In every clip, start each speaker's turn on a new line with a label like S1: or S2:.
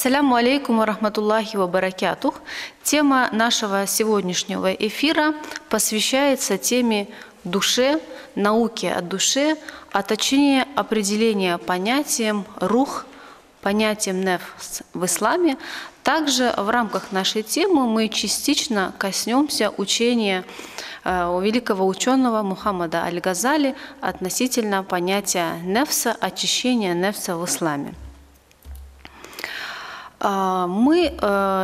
S1: Ассаляму алейкум ва рахматуллахи ва баракятух. Тема нашего сегодняшнего эфира посвящается теме душе, науке о душе, а точнее определения понятием рух, понятием нефс в исламе. Также в рамках нашей темы мы частично коснемся учения у великого ученого Мухаммада Аль-Газали относительно понятия нефса, очищения нефса в исламе. Мы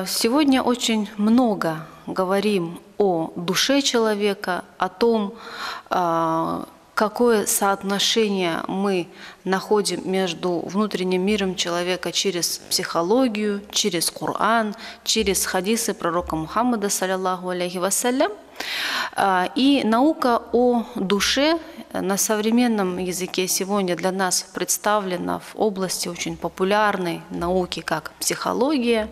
S1: сегодня очень много говорим о душе человека, о том, какое соотношение мы находим между внутренним миром человека через психологию, через Коран, через хадисы пророка Мухаммада, саллаллаху алейхи вассалям. И наука о душе на современном языке сегодня для нас представлена в области очень популярной науки, как психология.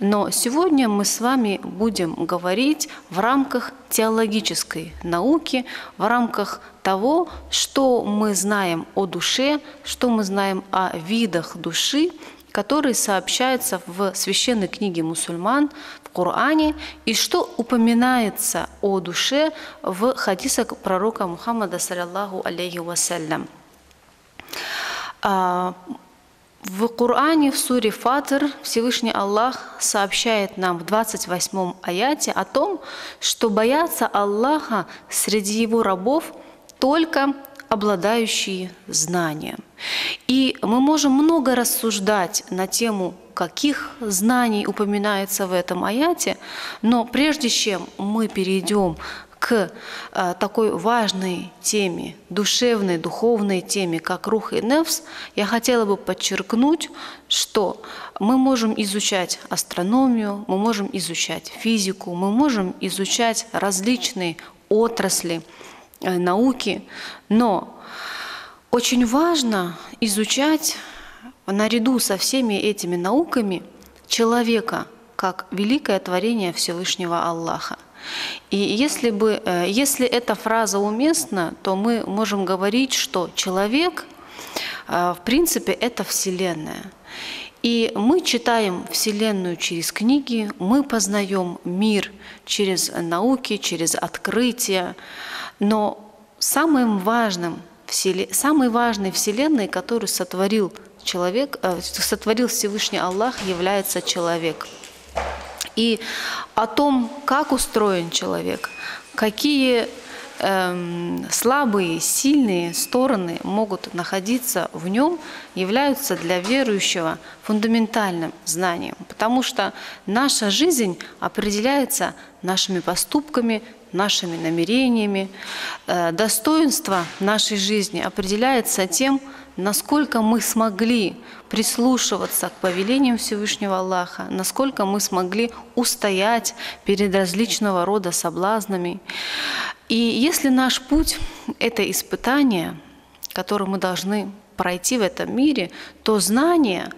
S1: Но сегодня мы с вами будем говорить в рамках теологической науки, в рамках того, что мы знаем о душе, что мы знаем о видах души, которые сообщаются в священной книге мусульман, в Коране, и что упоминается о душе в хадисах пророка Мухаммада, саллаллаху алейхи вассалям. В Коране, в суре Фатир, Всевышний Аллах сообщает нам в 28-м аяте о том, что боятся Аллаха среди Его рабов только обладающие знанием. И мы можем много рассуждать на тему, каких знаний упоминается в этом аяте, но прежде чем мы перейдем к такой важной теме, душевной, духовной теме, как рух и нефс, я хотела бы подчеркнуть, что мы можем изучать астрономию, мы можем изучать физику, мы можем изучать различные отрасли науки, но очень важно изучать наряду со всеми этими науками человека как великое творение Всевышнего Аллаха. И если эта фраза уместна, то мы можем говорить, что человек, в принципе, это Вселенная. И мы читаем Вселенную через книги, мы познаем мир через науки, через открытия. Но самой важной Вселенной, которую сотворил Всевышний Аллах, является человек. И о том, как устроен человек, какие слабые, сильные стороны могут находиться в нем, являются для верующего фундаментальным знанием. Потому что наша жизнь определяется нашими поступками, нашими намерениями. Достоинство нашей жизни определяется тем, насколько мы смогли прислушиваться к повелениям Всевышнего Аллаха, насколько мы смогли устоять перед различного рода соблазнами. И если наш путь — это испытание, которое мы должны пройти в этом мире, то знания,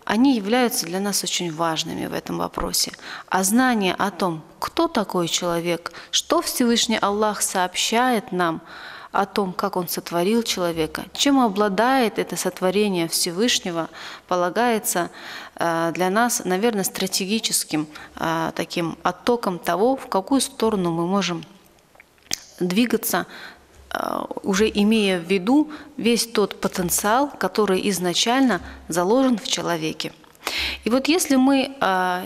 S1: они являются для нас очень важными в этом вопросе. А знание о том, кто такой человек, что Всевышний Аллах сообщает нам о том, как Он сотворил человека, чем обладает это сотворение Всевышнего, полагается для нас, наверное, стратегическим таким оттоком того, в какую сторону мы можем двигаться, уже имея в виду весь тот потенциал, который изначально заложен в человеке. И вот если мы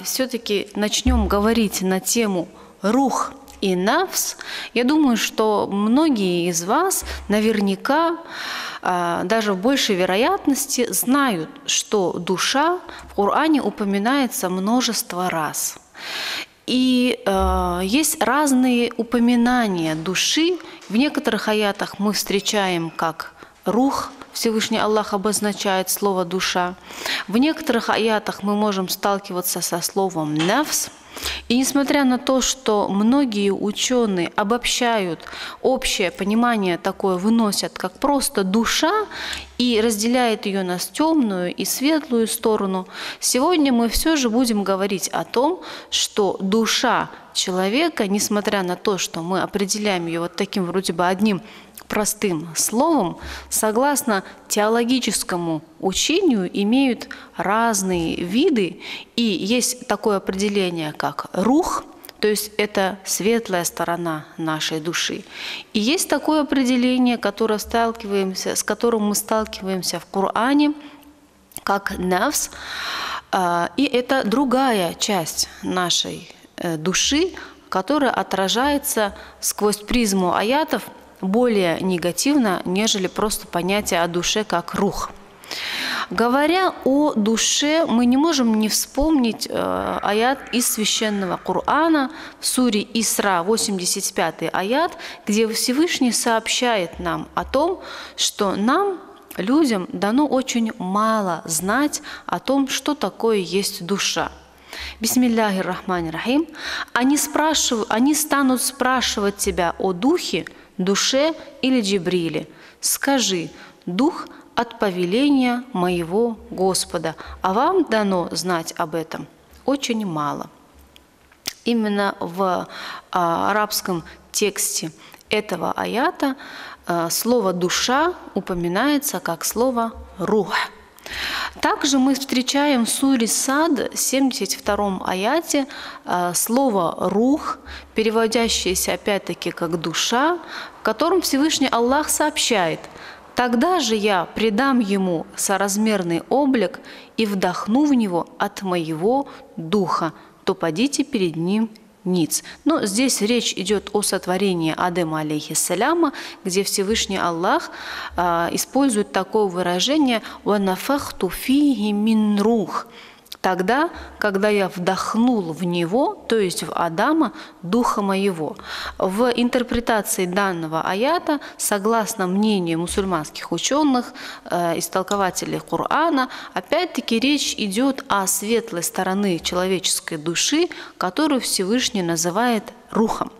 S1: все-таки начнем говорить на тему рух и нафс, я думаю, что многие из вас наверняка, даже в большей вероятности, знают, что душа в Коране упоминается множество раз. И есть разные упоминания души. В некоторых аятах мы встречаем как рух, Всевышний Аллах обозначает слово «душа». В некоторых аятах мы можем сталкиваться со словом «нафс». И несмотря на то, что многие ученые обобщают, общее понимание такое выносят, как просто душа, и разделяет ее на темную и светлую сторону, сегодня мы все же будем говорить о том, что душа человека, несмотря на то, что мы определяем ее вот таким вроде бы одним простым словом, согласно теологическому учению, имеют разные виды, и есть такое определение, как рух, то есть это светлая сторона нашей души. И есть такое определение, с которым мы сталкиваемся в Коране, как нафс, и это другая часть нашей души, которая отражается сквозь призму аятов более негативно, нежели просто понятие о душе как рух. Говоря о душе, мы не можем не вспомнить аят из Священного Корана в суре Исра, 85-й аят, где Всевышний сообщает нам о том, что нам, людям, дано очень мало знать о том, что такое есть душа. Бисмиллахир рахманир рахим. Они станут спрашивать тебя о духе, душе или Джибриле. Скажи: дух от повеления моего Господа, а вам дано знать об этом очень мало. Именно в арабском тексте этого аята слово «душа» упоминается как слово «рух». Также мы встречаем в суре Сад, 72-м аяте, слово «рух», переводящееся опять-таки как «душа», в котором Всевышний Аллах сообщает: «Тогда же я придам ему соразмерный облик и вдохну в него от моего духа, то падите перед ним ниц». Но здесь речь идет о сотворении Адема алейхиссаляма, где Всевышний Аллах использует такое выражение «ванафахту фиги мин рух». Тогда, когда я вдохнул в него, то есть в Адама, духа моего. В интерпретации данного аята, согласно мнению мусульманских ученых, истолкователей Корана, опять-таки речь идет о светлой стороне человеческой души, которую Всевышний называет рухом.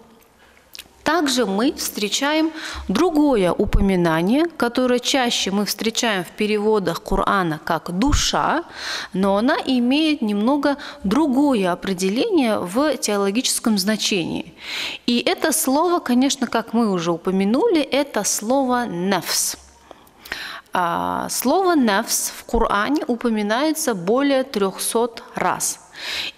S1: Также мы встречаем другое упоминание, которое чаще мы встречаем в переводах Корана как «душа», но она имеет немного другое определение в теологическом значении. И это слово, конечно, как мы уже упомянули, это слово «нафс». Слово «нафс» в Коране упоминается более 300 раз.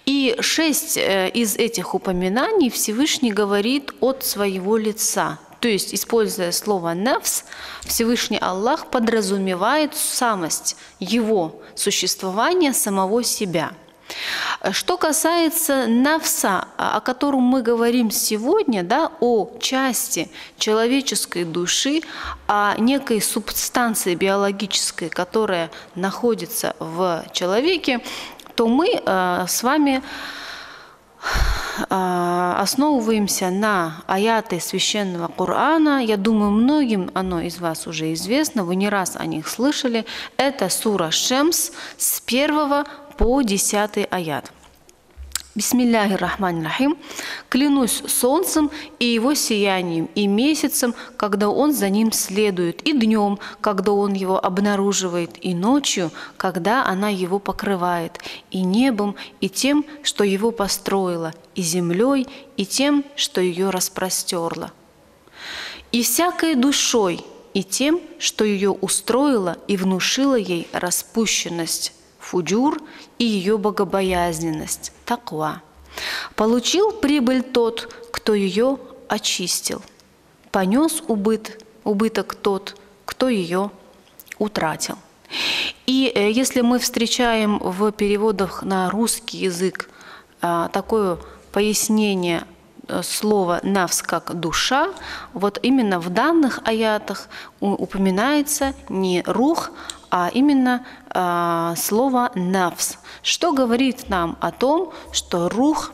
S1: И 6 из этих упоминаний Всевышний говорит от своего лица. То есть, используя слово «нафс», Всевышний Аллах подразумевает самость его существования, самого себя. Что касается нафса, о котором мы говорим сегодня, о части человеческой души, о некой субстанции биологической, которая находится в человеке, то мы с вами основываемся на аяты Священного Корана. Я думаю, многим оно из вас уже известно, вы не раз о них слышали. Это сура Шемс с 1 по 10 аят. Бисмиллахир рахманир рахим. «Клянусь солнцем и его сиянием, и месяцем, когда он за ним следует, и днем, когда он его обнаруживает, и ночью, когда она его покрывает, и небом, и тем, что его построило, и землей, и тем, что ее распростерло, и всякой душой, и тем, что ее устроило и внушило ей распущенность, фуджур, и ее богобоязненность, таква. Получил прибыль тот, кто ее очистил. Понес убыток тот, кто ее утратил». И если мы встречаем в переводах на русский язык такое пояснение слова «нафс» как «душа», вот именно в данных аятах упоминается не «рух», а именно слово «нафс», что говорит нам о том, что рух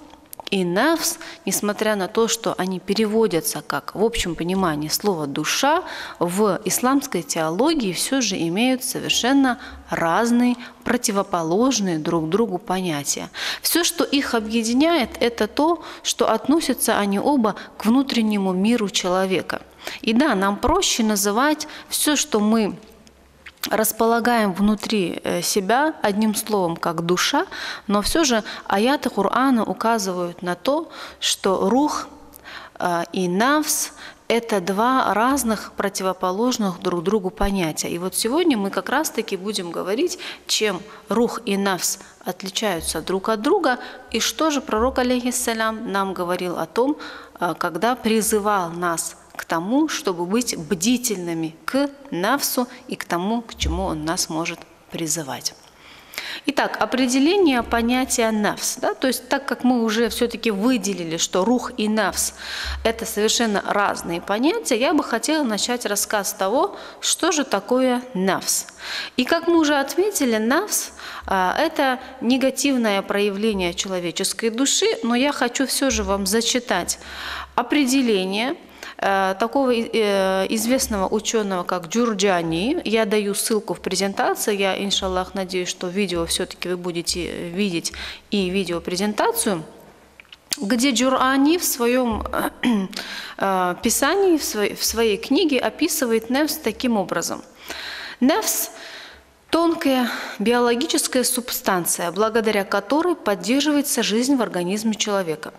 S1: и нафс, несмотря на то, что они переводятся как в общем понимании слово «душа», в исламской теологии все же имеют совершенно разные, противоположные друг другу понятия. Все, что их объединяет, это то, что относятся они оба к внутреннему миру человека. И да, нам проще называть все, что мы располагаем внутри себя, одним словом, как душа, но все же аяты Корана указывают на то, что рух и нафс – это два разных противоположных друг другу понятия. И вот сегодня мы как раз-таки будем говорить, чем рух и нафс отличаются друг от друга, и что же пророк, алейхиссалям, нам говорил о том, когда призывал нас к тому, чтобы быть бдительными к нафсу и к тому, к чему он нас может призывать. Итак, определение понятия нафс. Да? То есть так как мы уже все-таки выделили, что рух и нафс – это совершенно разные понятия, я бы хотела начать рассказ с того, что же такое нафс. И как мы уже отметили, нафс – это негативное проявление человеческой души, но я хочу все же вам зачитать определение такого известного ученого, как Джурджани. Я даю ссылку в презентации. Я, иншаллах, надеюсь, что видео все-таки вы будете видеть и видеопрезентацию, где Джурджани в своем писании, в своей книге описывает нафс таким образом. Нафс – тонкая биологическая субстанция, благодаря которой поддерживается жизнь в организме человека.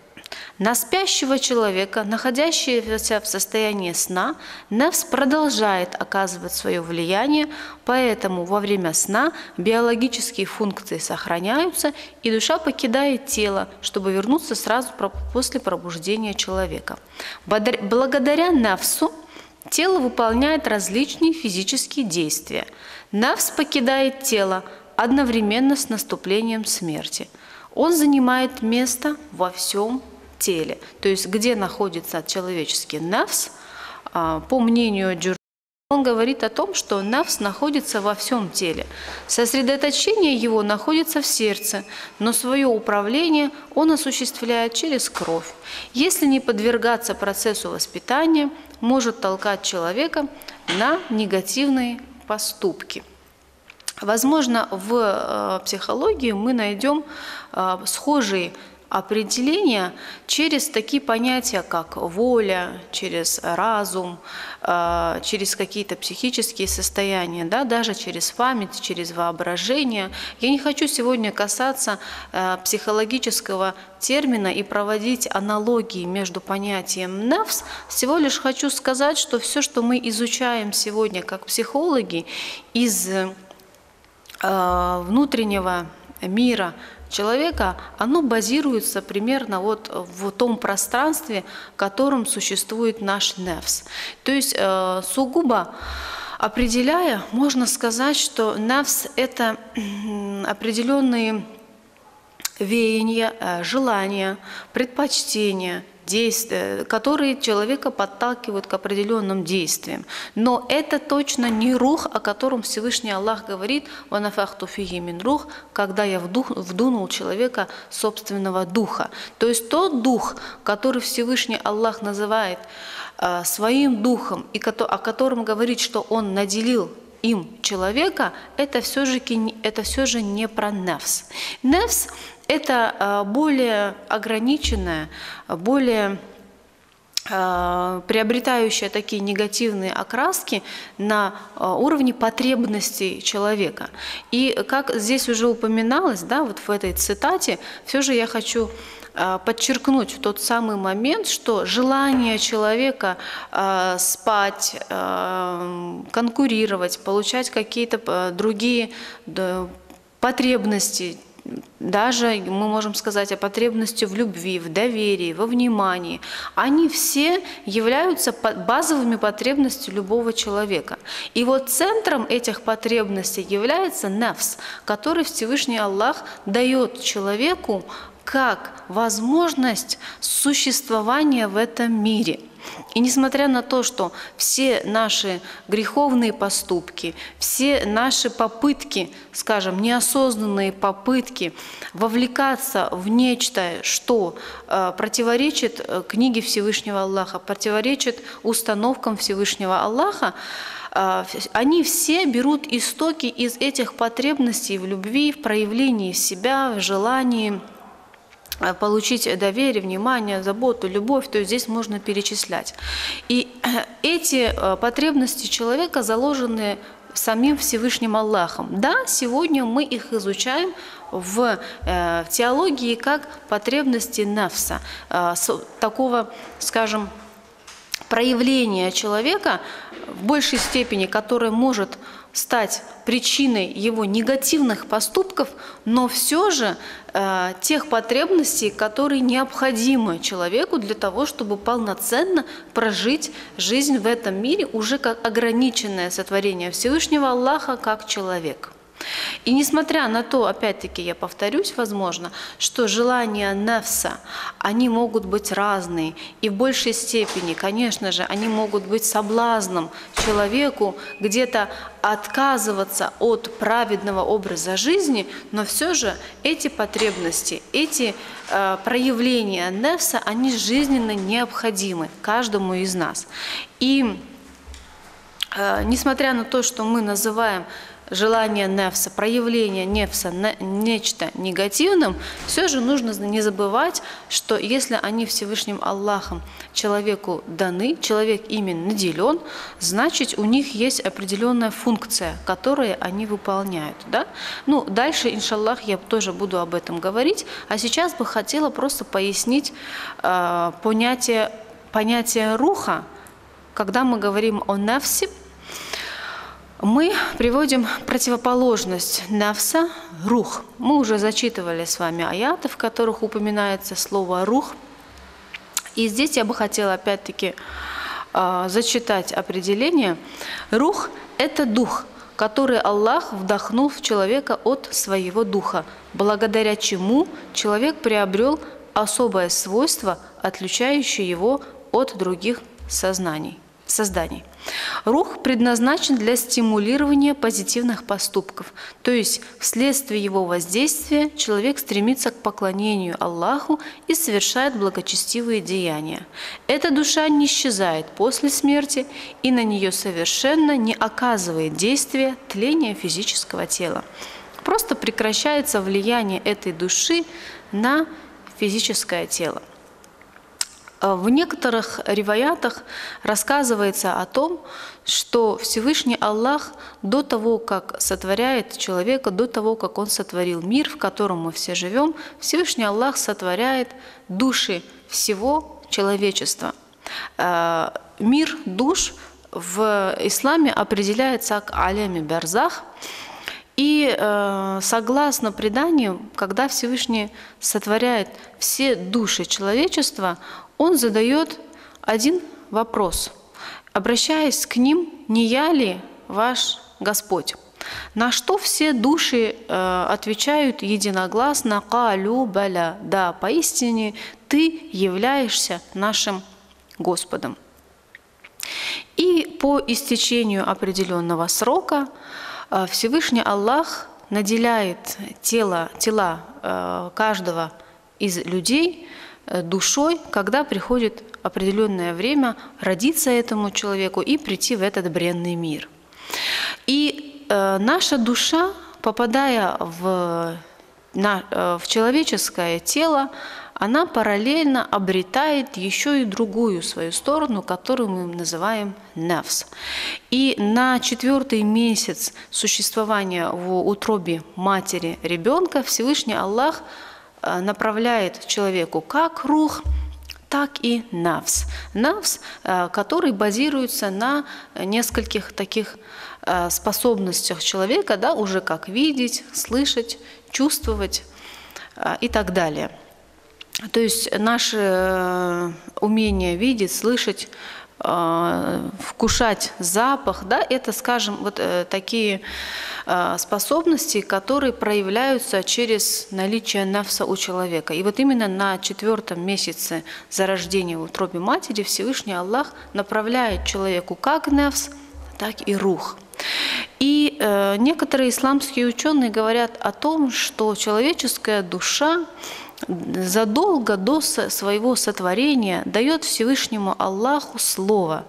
S1: На спящего человека, находящегося в состоянии сна, нафс продолжает оказывать свое влияние, поэтому во время сна биологические функции сохраняются, и душа покидает тело, чтобы вернуться сразу после пробуждения человека. Благодаря нафсу тело выполняет различные физические действия. Нафс покидает тело одновременно с наступлением смерти. Он занимает место во всем теле. То есть где находится человеческий нафс, по мнению Джурджани, он говорит о том, что нафс находится во всем теле. Сосредоточение его находится в сердце, но свое управление он осуществляет через кровь. Если не подвергаться процессу воспитания, может толкать человека на негативные поступки. Возможно, в психологии мы найдем схожие определения через такие понятия, как воля, через разум, через какие-то психические состояния, да, даже через память, через воображение. Я не хочу сегодня касаться психологического термина и проводить аналогии между понятием нафс. Всего лишь хочу сказать, что все, что мы изучаем сегодня как психологи из внутреннего мира человека, оно базируется примерно вот в том пространстве, в котором существует наш нафс. То есть сугубо определяя, можно сказать, что нафс – это определенные веяния, желания, предпочтения, действия, которые человека подталкивают к определенным действиям. Но это точно не рух, о котором Всевышний Аллах говорит: «Ванафахту фиги мин рух», когда я вдунул человека собственного духа. То есть тот дух, который Всевышний Аллах называет своим духом, и о котором говорит, что Он наделил им человека, это все же не про нафс. Нафс – это более ограниченная, более приобретающая такие негативные окраски на уровне потребностей человека. И как здесь уже упоминалось, да, вот в этой цитате, все же я хочу подчеркнуть в тот самый момент, что желание человека спать, конкурировать, получать какие-то другие потребности, даже мы можем сказать о потребности в любви, в доверии, во внимании, они все являются базовыми потребностями любого человека. И вот центром этих потребностей является нафс, который Всевышний Аллах дает человеку как возможность существования в этом мире. И несмотря на то, что все наши греховные поступки, все наши попытки, скажем, неосознанные попытки вовлекаться в нечто, что противоречит книге Всевышнего Аллаха, противоречит установкам Всевышнего Аллаха, они все берут истоки из этих потребностей в любви, в проявлении себя, в желании получить доверие, внимание, заботу, любовь, то есть здесь можно перечислять. И эти потребности человека заложены самим Всевышним Аллахом. Да, сегодня мы их изучаем в теологии как потребности нафса, такого, скажем, проявления человека в большей степени, которое может стать причиной его негативных поступков, но все же тех потребностей, которые необходимы человеку для того, чтобы полноценно прожить жизнь в этом мире уже как ограниченное сотворение Всевышнего Аллаха, как человек. И несмотря на то, опять-таки я повторюсь, возможно, что желания нафса, они могут быть разные, и в большей степени, конечно же, они могут быть соблазном человеку где-то отказываться от праведного образа жизни, но все же эти потребности, эти проявления нафса, они жизненно необходимы каждому из нас. И несмотря на то, что мы называем желание нефса, проявление нефса нечто негативным, все же нужно не забывать, что если они Всевышним Аллахом человеку даны, человек ими наделен, значит у них есть определенная функция, которую они выполняют. Да? Ну, дальше, иншаллах, я тоже буду об этом говорить, а сейчас бы хотела просто пояснить понятие руха. Когда мы говорим о нефсе, мы приводим противоположность нафса – рух. Мы уже зачитывали с вами аяты, в которых упоминается слово рух. И здесь я бы хотела опять-таки зачитать определение. Рух – это дух, который Аллах вдохнул в человека от своего духа, благодаря чему человек приобрел особое свойство, отличающее его от других созданий. Рух предназначен для стимулирования позитивных поступков, то есть вследствие его воздействия человек стремится к поклонению Аллаху и совершает благочестивые деяния. Эта душа не исчезает после смерти и на нее совершенно не оказывает действия тления физического тела. Просто прекращается влияние этой души на физическое тело. В некоторых риваятах рассказывается о том, что Всевышний Аллах до того, как сотворяет человека, до того, как Он сотворил мир, в котором мы все живем, Всевышний Аллах сотворяет души всего человечества. Мир душ в исламе определяется как алями барзах. И согласно преданию, когда Всевышний сотворяет все души человечества, Он задает один вопрос, обращаясь к ним: «Не я ли ваш Господь?» На что все души отвечают единогласно: «Калю баля», да, поистине Ты являешься нашим Господом. И по истечению определенного срока Всевышний Аллах наделяет тела каждого из людей душой, когда приходит определенное время родиться этому человеку и прийти в этот бренный мир. И наша душа, попадая в человеческое тело, она параллельно обретает еще и другую свою сторону, которую мы называем нафс. И на 4-й месяц существования в утробе матери ребенка Всевышний Аллах направляет человеку как рух, так и нафс. Нафс, который базируется на нескольких таких способностях человека, да, уже как видеть, слышать, чувствовать и так далее. То есть наше умение видеть, слышать, вкушать запах, да, это, скажем, вот такие способности, которые проявляются через наличие нафса у человека. И вот именно на 4-м месяце зарождения в утробе матери Всевышний Аллах направляет человеку как нафс, так и рух. И некоторые исламские ученые говорят о том, что человеческая душа задолго до своего сотворения дает Всевышнему Аллаху слово: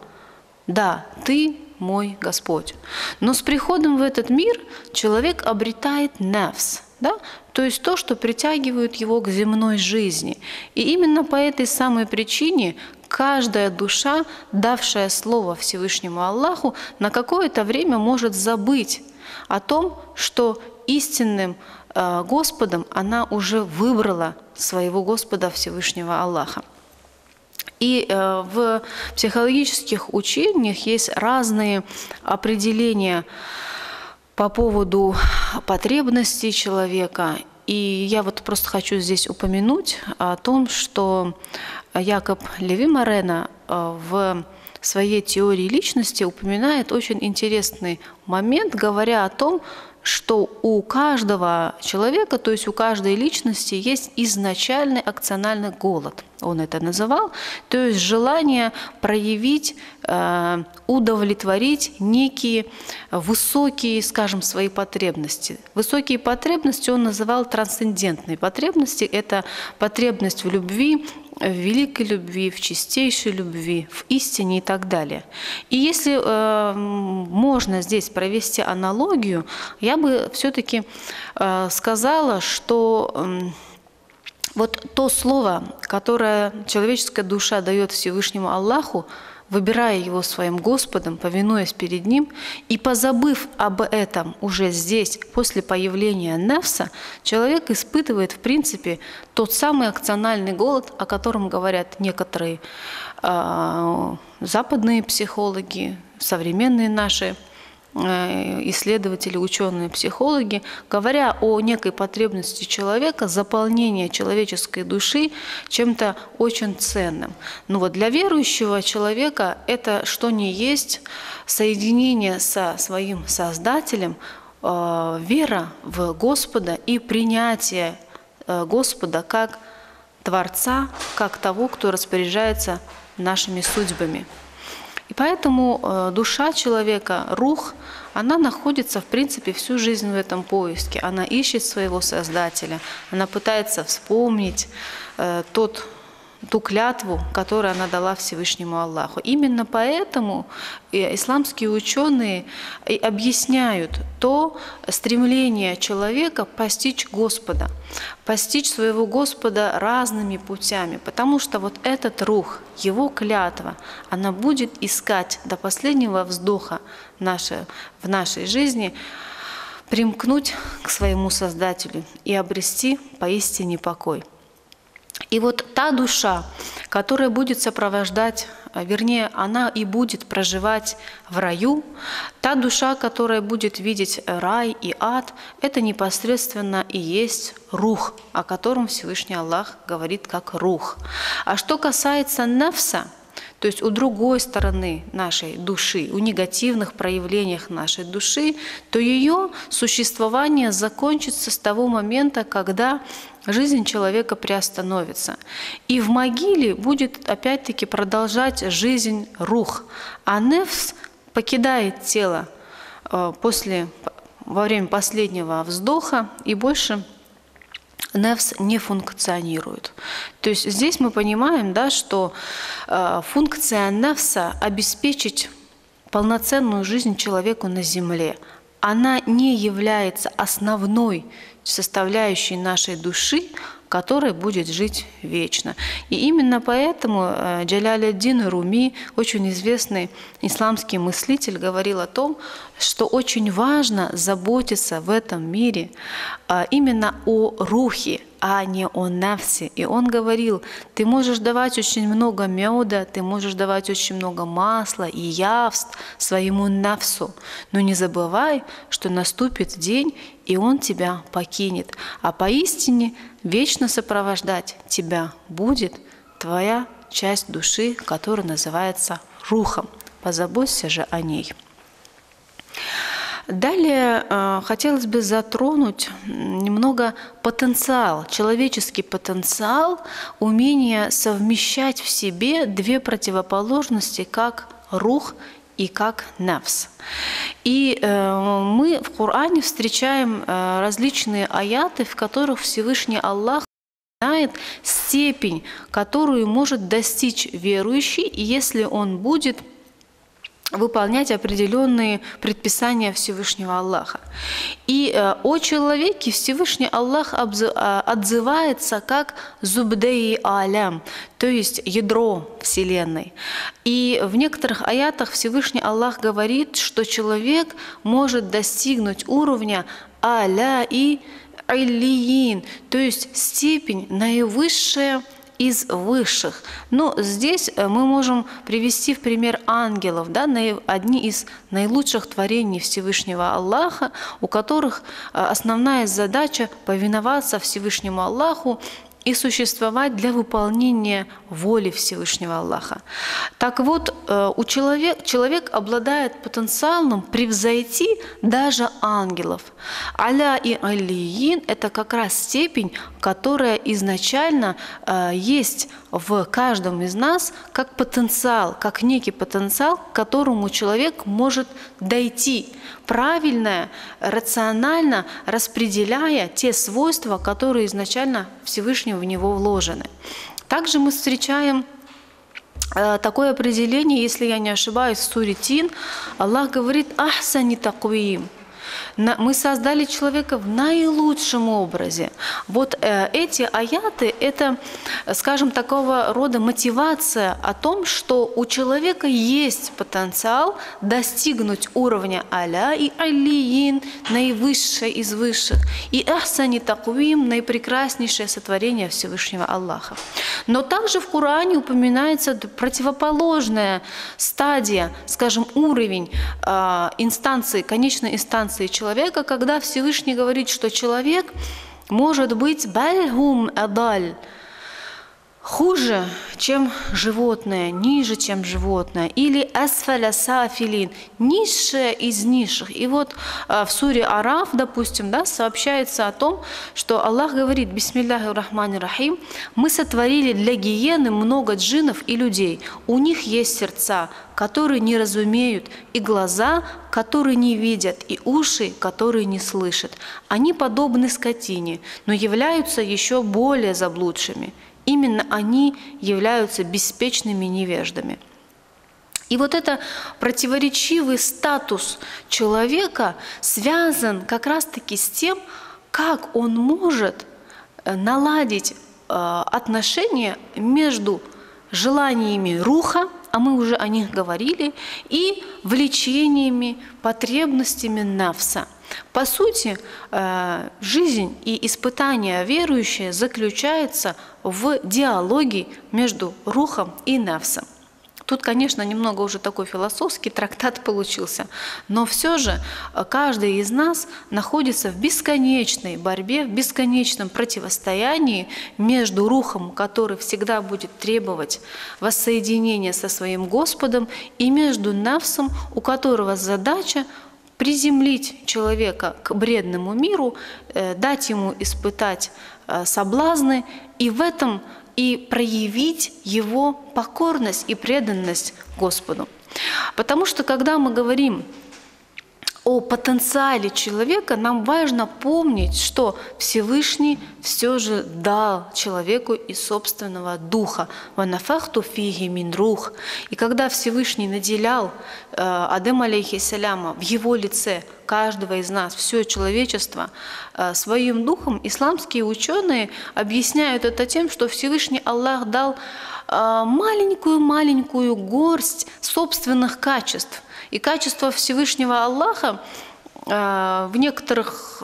S1: «Да, Ты мой Господь». Но с приходом в этот мир человек обретает нафс, да? То есть то, что притягивает его к земной жизни. И именно по этой самой причине каждая душа, давшая слово Всевышнему Аллаху, на какое-то время может забыть о том, что истинным Господом она уже выбрала своего Господа Всевышнего Аллаха. И в психологических учениях есть разные определения по поводу потребностей человека. И я вот просто хочу здесь упомянуть о том, что Якоб Леви-Морено в своей теории личности упоминает очень интересный момент, говоря о том, что у каждого человека, то есть у каждой личности есть изначальный акциональный голод. Он это называл, то есть желание проявить, удовлетворить некие высокие, скажем, свои потребности. Высокие потребности он называл трансцендентные потребности. Это потребность в любви, в великой любви, в чистейшей любви, в истине и так далее. И если можно здесь провести аналогию, я бы все-таки сказала, что вот то слово, которое человеческая душа дает Всевышнему Аллаху, выбирая Его своим Господом, повинуясь перед Ним, и позабыв об этом уже здесь, после появления нефса, человек испытывает, в принципе, тот самый акциональный голод, о котором говорят некоторые западные психологи, современные наши исследователи, ученые, психологи, говоря о некой потребности человека, заполнения человеческой души чем-то очень ценным. Но вот для верующего человека это что ни есть соединение со своим Создателем, вера в Господа и принятие Господа как Творца, как того, кто распоряжается нашими судьбами. И поэтому душа человека, рух, она находится, в принципе, всю жизнь в этом поиске. Она ищет своего Создателя, она пытается вспомнить ту клятву, которую она дала Всевышнему Аллаху. Именно поэтому исламские ученые объясняют то стремление человека постичь Господа, постичь своего Господа разными путями, потому что вот этот рух, его клятва, она будет искать до последнего вздоха в нашей жизни, примкнуть к своему Создателю и обрести поистине покой. И вот та душа, которая будет сопровождать, вернее, она и будет проживать в раю, та душа, которая будет видеть рай и ад, это непосредственно и есть рух, о котором Всевышний Аллах говорит как рух. А что касается нефса, то есть у другой стороны нашей души, у негативных проявлениях нашей души, то ее существование закончится с того момента, когда жизнь человека приостановится. И в могиле будет опять-таки продолжать жизнь рух, а нефс покидает тело во время последнего вздоха и больше нефс не функционирует. То есть здесь мы понимаем, да, что функция нефса — обеспечить полноценную жизнь человеку на земле. Она не является основной составляющей нашей души, которая будет жить вечно. И именно поэтому Джаляляддин Руми, очень известный исламский мыслитель, говорил о том, что очень важно заботиться в этом мире именно о рухе, а не о нафсе. И он говорил: ты можешь давать очень много меда, ты можешь давать очень много масла и явств своему нафсу, но не забывай, что наступит день, и он тебя покинет. А поистине вечно сопровождать тебя будет твоя часть души, которая называется рухом. Позаботься же о ней. Далее хотелось бы затронуть немного потенциал, человеческий потенциал, умение совмещать в себе две противоположности, как рух и как нафс. И мы в Коране встречаем различные аяты, в которых Всевышний Аллах знает степень, которую может достичь верующий, если он будет выполнять определенные предписания Всевышнего Аллаха. И о человеке Всевышний Аллах отзывается как «зубдей алям», то есть ядро Вселенной. И в некоторых аятах Всевышний Аллах говорит, что человек может достигнуть уровня аля и алиин, то есть степень наивысшая из высших. Но здесь мы можем привести в пример ангелов, да, одни из наилучших творений Всевышнего Аллаха, у которых основная задача повиноваться Всевышнему Аллаху и существовать для выполнения воли Всевышнего Аллаха. Так вот, человек обладает потенциалом превзойти даже ангелов. Аля и алиин – это как раз степень, которая изначально есть в каждом из нас как потенциал, как некий потенциал, к которому человек может дойти, правильно, рационально распределяя те свойства, которые изначально Всевышним в него вложены. Также мы встречаем такое определение, если я не ошибаюсь, в суре Тин. Аллах говорит «Ахсани таквим». Мы создали человека в наилучшем образе. Вот эти аяты – это, скажем, такого рода мотивация о том, что у человека есть потенциал достигнуть уровня аля и алиин, наивысшее из высших, и ахсани таквим, наипрекраснейшее сотворение Всевышнего Аллаха. Но также в Коране упоминается противоположная стадия, скажем, уровень инстанции, конечной инстанции человека, когда Всевышний говорит, что человек может быть бальгум адаль, хуже, чем животное, ниже, чем животное, или асфаля сафилин, низшее из низших. И вот в суре Араф, допустим, да, сообщается о том, что Аллах говорит: «Бисмилляхи рахмани рахим, мы сотворили для гиены много джиннов и людей. У них есть сердца, которые не разумеют, и глаза, которые не видят, и уши, которые не слышат. Они подобны скотине, но являются еще более заблудшими. Именно они являются беспечными невеждами». И вот это противоречивый статус человека связан как раз-таки с тем, как он может наладить отношения между желаниями руха, а мы уже о них говорили, и влечениями, потребностями нафса. По сути, жизнь и испытание верующие заключаются в диалоге между рухом и нафсом. Тут, конечно, немного уже такой философский трактат получился, но все же каждый из нас находится в бесконечной борьбе, в бесконечном противостоянии между рухом, который всегда будет требовать воссоединения со своим Господом, и между нафсом, у которого задача приземлить человека к бредному миру, дать ему испытать соблазны, и в этом и проявить его покорность и преданность Господу. Потому что, когда мы говорим о потенциале человека, нам важно помнить, что Всевышний все же дал человеку из собственного духа. «Ванафахту фиги мин рух». И когда Всевышний наделял Адема алейхиссаляма в его лице, каждого из нас, все человечество, своим духом, исламские ученые объясняют это тем, что Всевышний Аллах дал маленькую горсть собственных качеств. И качества Всевышнего Аллаха в некоторых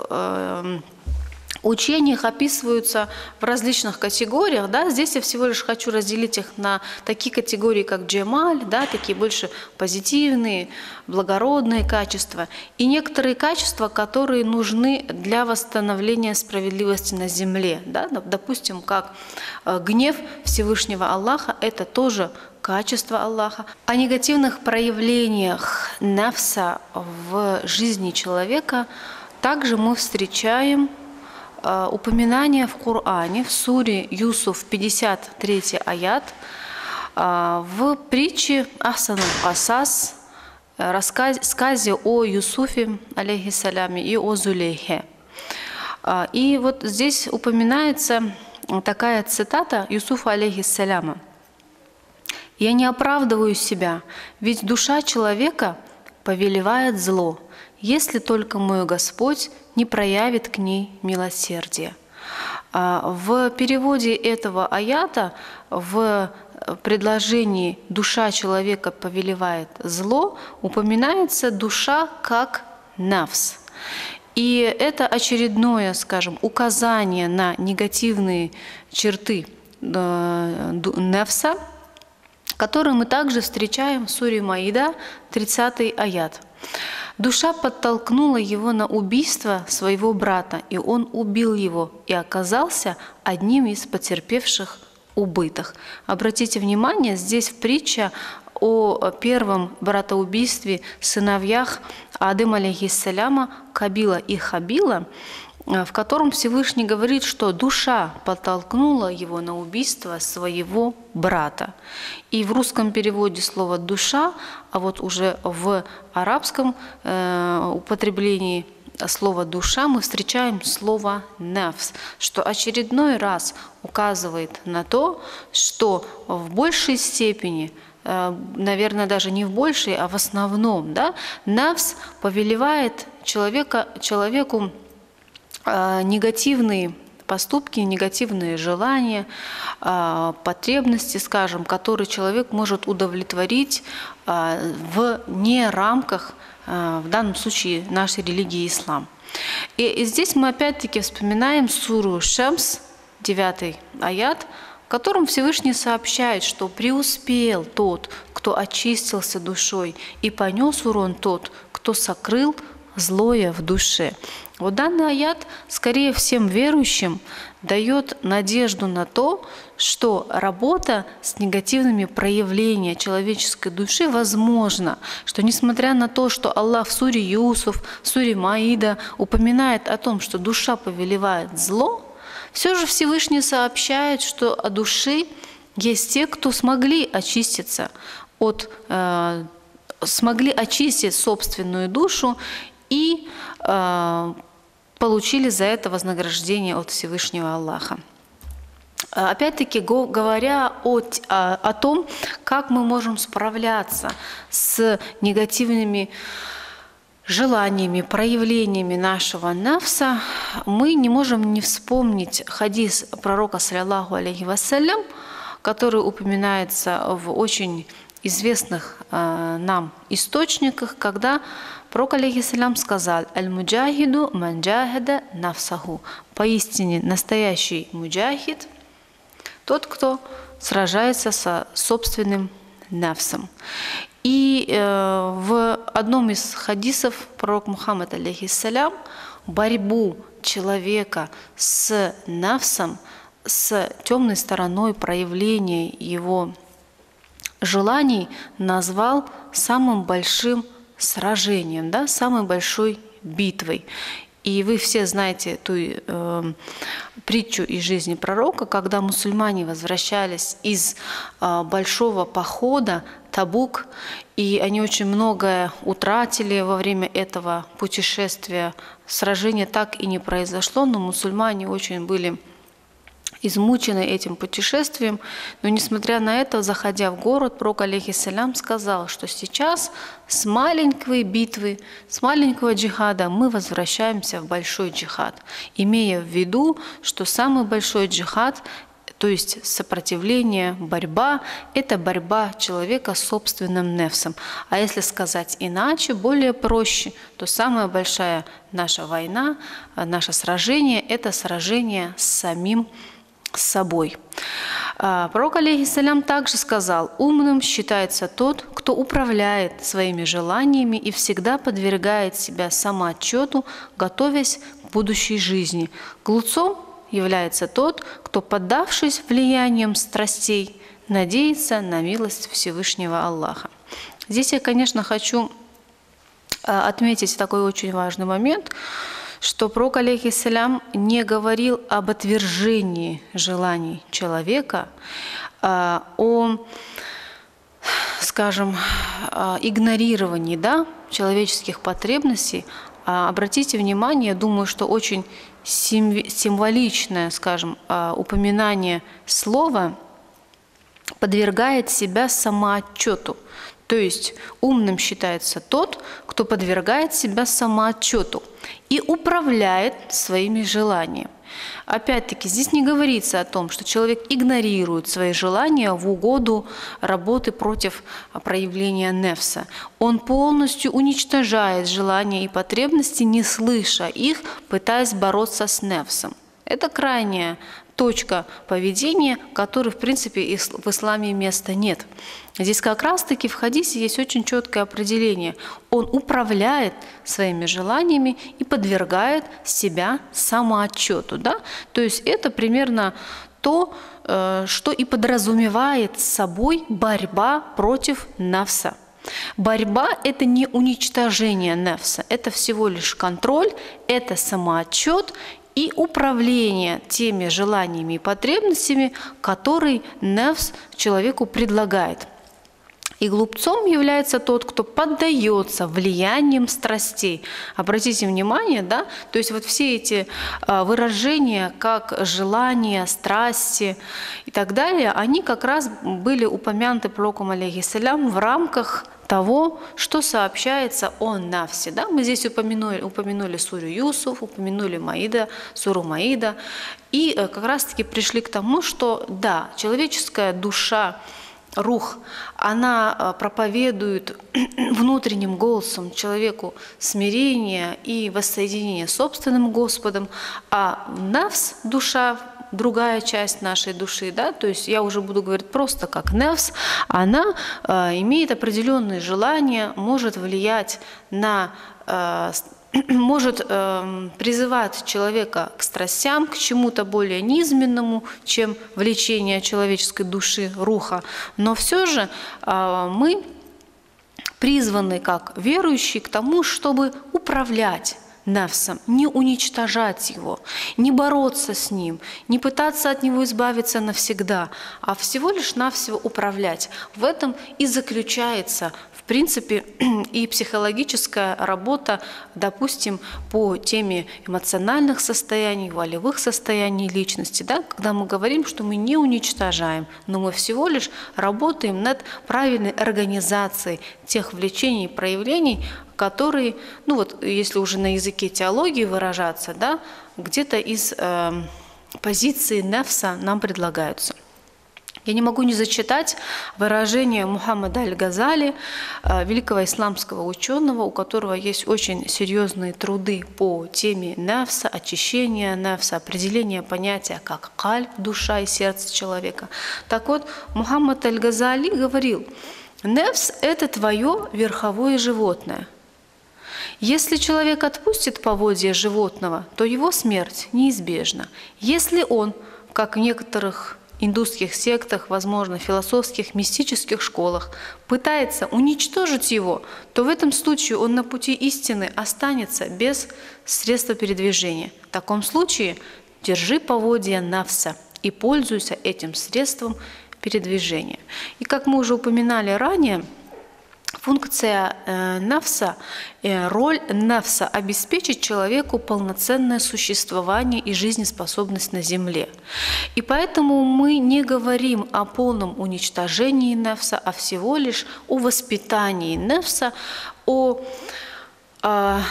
S1: учениях описываются в различных категориях. Да? Здесь я всего лишь хочу разделить их на такие категории, как джемаль, да, такие больше позитивные, благородные качества, и некоторые качества, которые нужны для восстановления справедливости на земле. Да? Допустим, как гнев Всевышнего Аллаха – это тоже качество Аллаха. О негативных проявлениях нафса в жизни человека также мы встречаем упоминание в Коране, в суре Юсуф, 53 аят, в притче Ахсан аль-Касас, рассказе о Юсуфе, алейхиссаляме, и о Зулейхе. И вот здесь упоминается такая цитата Юсуфа, алейхиссаляма: Я не оправдываю себя, ведь душа человека повелевает зло, если только мой Господь не проявит к ней милосердие. В переводе этого аята в предложении «душа человека повелевает зло» упоминается душа как нафс. И это очередное, скажем, указание на негативные черты нафса, которые мы также встречаем в суре Маида, 30 аят. Душа подтолкнула его на убийство своего брата, и он убил его и оказался одним из потерпевших убыток. Обратите внимание, здесь притча о первом братоубийстве сыновьях Адама алейхиссаляма Кабила и Хабила, в котором Всевышний говорит, что душа подтолкнула его на убийство своего брата. И в русском переводе слово «душа», а вот уже в арабском употреблении слова «душа» мы встречаем слово «нафс», что очередной раз указывает на то, что в большей степени, наверное, даже не в большей, а в основном, да, нафс повелевает человеку негативные поступки, негативные желания, потребности, скажем, которые человек может удовлетворить в не рамках, в данном случае, нашей религии ислам. И здесь мы опять-таки вспоминаем суру Шамс, 9 аят, в котором Всевышний сообщает, что преуспел тот, кто очистился душой, и понес урон тот, кто сокрыл злое в душе. Вот данный аят скорее всем верующим дает надежду на то, что работа с негативными проявлениями человеческой души возможна, что несмотря на то, что Аллах в суре Юсуф, в суре Маида упоминает о том, что душа повелевает зло, все же Всевышний сообщает, что о душе есть те, кто смогли очиститься смогли очистить собственную душу и получили за это вознаграждение от Всевышнего Аллаха. Опять-таки, говоря о том, как мы можем справляться с негативными желаниями, проявлениями нашего нафса, мы не можем не вспомнить хадис пророка, саллаллаху алейхи вассалям, который упоминается в очень известных нам источниках, когда пророк, алейхиссалям, сказал: «Аль-муджахиду ман джахада нафсаху». Поистине настоящий муджахид – тот, кто сражается со собственным нафсом. И в одном из хадисов пророк Мухаммад, алейхиссалям, борьбу человека с нафсом, с темной стороной проявления его желаний назвал самым большим сражением, да, самой большой битвой. И вы все знаете ту притчу из жизни пророка, когда мусульмане возвращались из большого похода Табук, и они очень многое утратили во время этого путешествия. Сражение так и не произошло, но мусульмане очень были измучены этим путешествием, но несмотря на это, заходя в город, пророк, алейхиссалям, сказал, что сейчас с маленькой битвы, с маленького джихада мы возвращаемся в большой джихад, имея в виду, что самый большой джихад, то есть сопротивление, борьба – это борьба человека с собственным нефсом. А если сказать иначе, более проще, то самая большая наша война, наше сражение – это сражение с самим собой. Пророк, алейхиссалям, также сказал: «Умным считается тот, кто управляет своими желаниями и всегда подвергает себя самоотчету, готовясь к будущей жизни. Глупцом является тот, кто, поддавшись влиянием страстей, надеется на милость Всевышнего Аллаха». Здесь я, конечно, хочу отметить такой очень важный момент, что пророк, алейхиссалям, не говорил об отвержении желаний человека, о, скажем, игнорировании, да, человеческих потребностей. Обратите внимание, думаю, что очень символичное, скажем, упоминание слова подвергает себя самоотчету. То есть умным считается тот, кто подвергает себя самоотчету и управляет своими желаниями. Опять-таки, здесь не говорится о том, что человек игнорирует свои желания в угоду работы против проявления нефса. Он полностью уничтожает желания и потребности, не слыша их, пытаясь бороться с нефсом. Это крайняя точка поведения, которой, в принципе, в исламе места нет. Здесь как раз-таки в хадисе есть очень четкое определение. Он управляет своими желаниями и подвергает себя самоотчету. Да? То есть это примерно то, что и подразумевает собой борьба против нафса. Борьба – это не уничтожение нефса, это всего лишь контроль, это самоотчет и управление теми желаниями и потребностями, которые нефс человеку предлагает. И глупцом является тот, кто поддается влиянием страстей. Обратите внимание, да? То есть вот все эти выражения, как желания, страсти и так далее, они как раз были упомянуты пророком алейхиссалям в рамках того, что сообщается о нафсе. Да? Мы здесь упомянули суру Юсуф, упомянули Маида, суру Маида, и как раз-таки пришли к тому, что да, человеческая душа, рух, она проповедует внутренним голосом человеку смирение и воссоединение с собственным Господом, а нафс, душа, другая часть нашей души, да, то есть я уже буду говорить просто как нефс, она имеет определенные желания, может влиять на, может призывать человека к страстям, к чему-то более низменному, чем влечение человеческой души, руха. Но все же мы призваны, как верующие, к тому, чтобы управлять нефсом, не уничтожать его, не бороться с ним, не пытаться от него избавиться навсегда, а всего лишь навсего управлять. В этом и заключается, в принципе, и психологическая работа, допустим, по теме эмоциональных состояний, волевых состояний личности, да, когда мы говорим, что мы не уничтожаем, но мы всего лишь работаем над правильной организацией тех влечений и проявлений, которые, ну вот, если уже на языке теологии выражаться, да, где-то из позиции нефса нам предлагаются. Я не могу не зачитать выражение Мухаммада аль-Газали, великого исламского ученого, у которого есть очень серьезные труды по теме нефса, очищения нефса, определения понятия как кальб, душа и сердце человека. Так вот, Мухаммад аль-Газали говорил: нефс – это твое верховое животное. Если человек отпустит поводья животного, то его смерть неизбежна. Если он, как в некоторых индусских сектах, возможно, философских, мистических школах, пытается уничтожить его, то в этом случае он на пути истины останется без средства передвижения. В таком случае держи поводья нафса и пользуйся этим средством передвижения. И как мы уже упоминали ранее, функция нафса, роль нафса – обеспечить человеку полноценное существование и жизнеспособность на земле. И поэтому мы не говорим о полном уничтожении нафса, а всего лишь о воспитании нафса, о,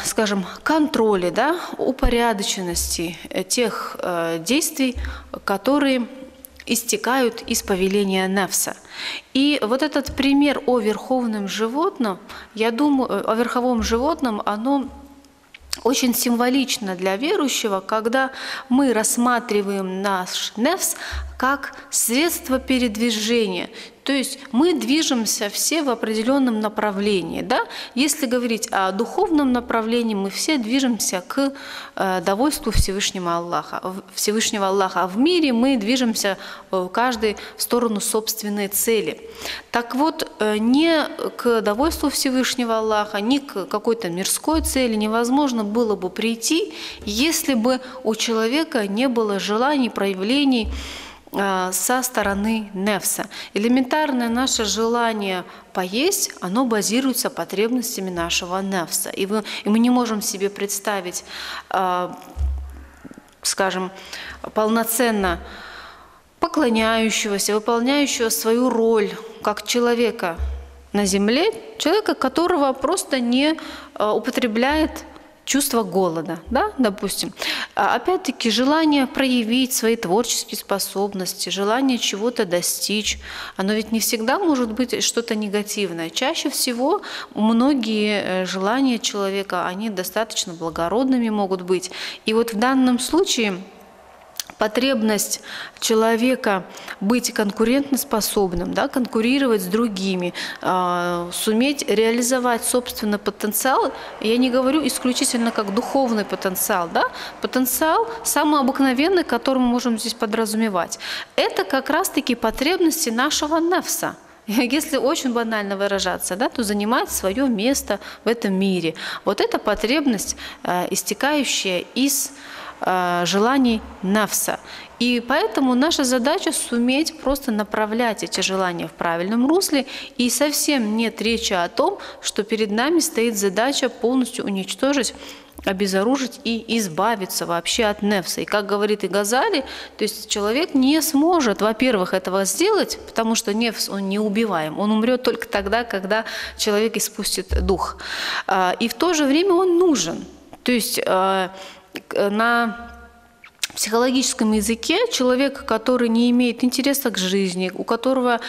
S1: скажем, контроле, да, упорядоченности тех действий, которые истекают из повеления нефса. И вот этот пример о верховном животном, я думаю, о верховом животном, оно очень символично для верующего, когда мы рассматриваем наш нефс как средство передвижения. То есть мы движемся все в определенном направлении. Да? Если говорить о духовном направлении, мы все движемся к довольству Всевышнего Аллаха. А в мире мы движемся каждый в сторону собственной цели. Так вот, не к довольству Всевышнего Аллаха, ни к какой-то мирской цели невозможно было бы прийти, если бы у человека не было желаний, проявлений со стороны нефса. Элементарное наше желание поесть, оно базируется потребностями нашего нефса. И мы не можем себе представить, скажем, полноценно поклоняющегося, выполняющего свою роль как человека на земле, человека, которого просто не употребляет чувство голода, да, допустим. Опять-таки, желание проявить свои творческие способности, желание чего-то достичь, оно ведь не всегда может быть что-то негативное. Чаще всего многие желания человека, они достаточно благородными могут быть. И вот в данном случае потребность человека быть конкурентоспособным, да, конкурировать с другими, суметь реализовать собственный потенциал, я не говорю исключительно как духовный потенциал, да, потенциал самый обыкновенный, который мы можем здесь подразумевать. Это как раз-таки потребности нашего нефса. Если очень банально выражаться, да, то занимать свое место в этом мире. Вот эта потребность, истекающая из желаний нафса. И поэтому наша задача суметь просто направлять эти желания в правильном русле. И совсем нет речи о том, что перед нами стоит задача полностью уничтожить, обезоружить и избавиться вообще от нефса. И как говорит и Газали, то есть человек не сможет, во-первых, этого сделать, потому что нефс, он неубиваем. Он умрет только тогда, когда человек испустит дух. И в то же время он нужен. То есть на психологическом языке человек, который не имеет интереса к жизни, у которого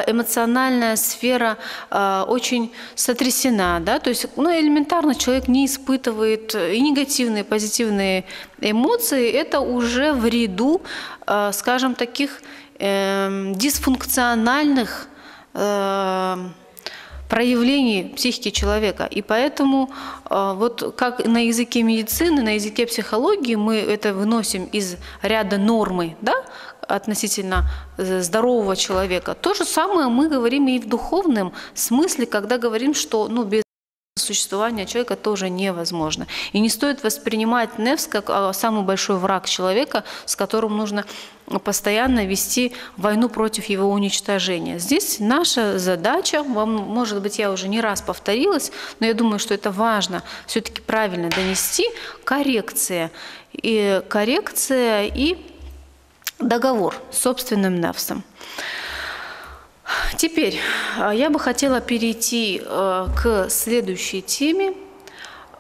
S1: эмоциональная сфера очень сотрясена, да, то есть элементарно человек не испытывает и негативные, и позитивные эмоции, это уже в ряду, скажем, таких дисфункциональных проявлений психики человека. И поэтому вот как на языке медицины, на языке психологии мы это выносим из ряда нормы, да, относительно здорового человека. То же самое мы говорим и в духовном смысле, когда говорим, что без существования человека тоже невозможно. И не стоит воспринимать нефс как самый большой враг человека, с которым нужно постоянно вести войну против его уничтожения. Здесь наша задача, может быть, я уже не раз повторилась, но я думаю, что это важно все-таки правильно донести, коррекция и договор с собственным нефсом. Теперь я бы хотела перейти к следующей теме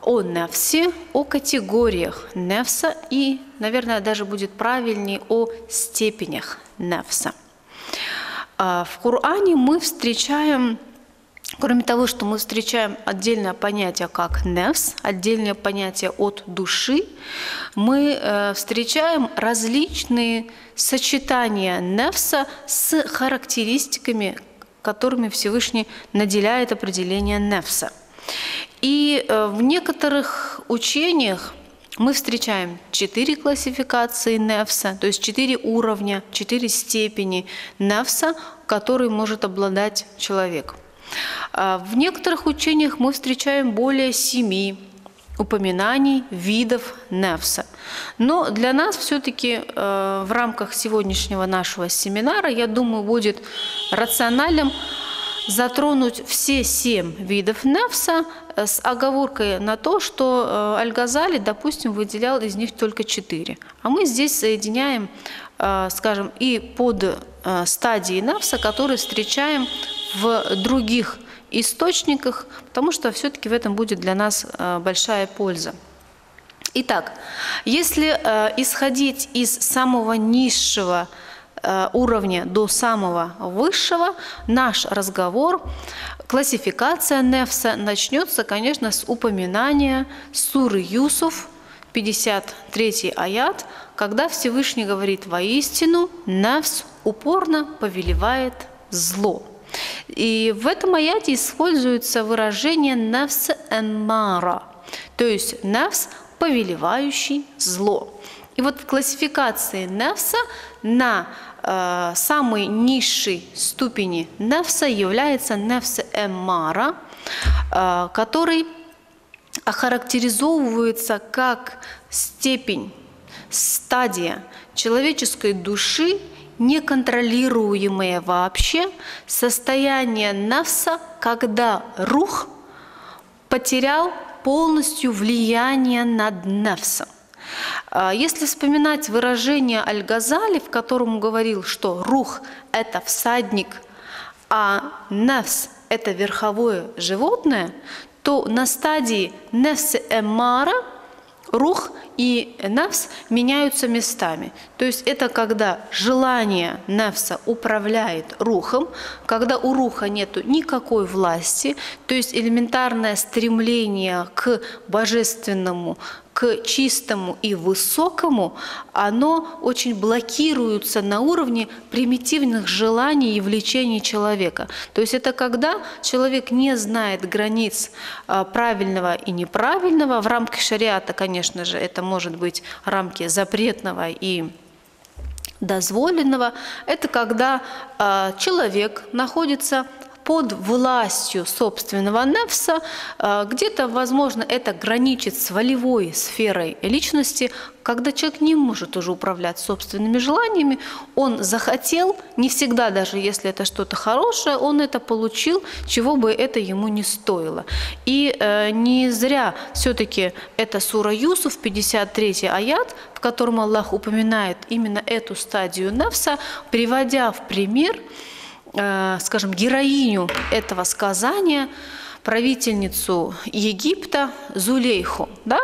S1: о нефсе, о категориях нефса и, наверное, даже будет правильнее о степенях нефса. В Коране мы встречаем, кроме того, что мы встречаем отдельное понятие как нефс, отдельное понятие от души, мы встречаем различные сочетания нефса с характеристиками, которыми Всевышний наделяет определение нефса. И в некоторых учениях мы встречаем 4 классификации нефса, то есть 4 уровня, 4 степени нефса, который может обладать человек. В некоторых учениях мы встречаем более 7 упоминаний видов нефса. Но для нас все-таки в рамках сегодняшнего нашего семинара, я думаю, будет рациональным затронуть все 7 видов нефса с оговоркой на то, что Аль-Газали, допустим, выделял из них только 4. А мы здесь соединяем, скажем, и под стадии нефса, которые встречаем в других источниках, потому что все-таки в этом будет для нас большая польза. Итак, если исходить из самого низшего уровня до самого высшего, наш разговор, классификация нефса начнется, конечно, с упоминания суры Юсуф, 53 аят, когда Всевышний говорит: «Воистину, нефс упорно повелевает зло». И в этом аяте используется выражение «нефс эммара», то есть нефс, повелевающий зло. И вот в классификации нефса на самой низшей ступени нефса является нефс эммара, который охарактеризовывается как степень, стадия человеческой души, неконтролируемое вообще состояние нефса, когда рух потерял полностью влияние над нефсом. Если вспоминать выражение Аль-Газали, в котором он говорил, что рух – это всадник, а нафс – это верховое животное, то на стадии нефс-эммара рух и нафс меняются местами. То есть это когда желание нафса управляет рухом, когда у руха нет никакой власти, то есть элементарное стремление к божественному, к чистому и высокому, оно очень блокируется на уровне примитивных желаний и влечений человека. То есть это когда человек не знает границ правильного и неправильного. В рамках шариата, конечно же, это может быть рамки запретного и дозволенного. Это когда человек находится под властью собственного нефса, где-то, возможно, это граничит с волевой сферой личности, когда человек не может уже управлять собственными желаниями, он захотел, не всегда, даже если это что-то хорошее, он это получил, чего бы это ему не стоило. И не зря все-таки это сура Юсуф, 53 аят, в котором Аллах упоминает именно эту стадию нефса, приводя в пример, скажем, героиню этого сказания, правительницу Египта Зулейху. Да?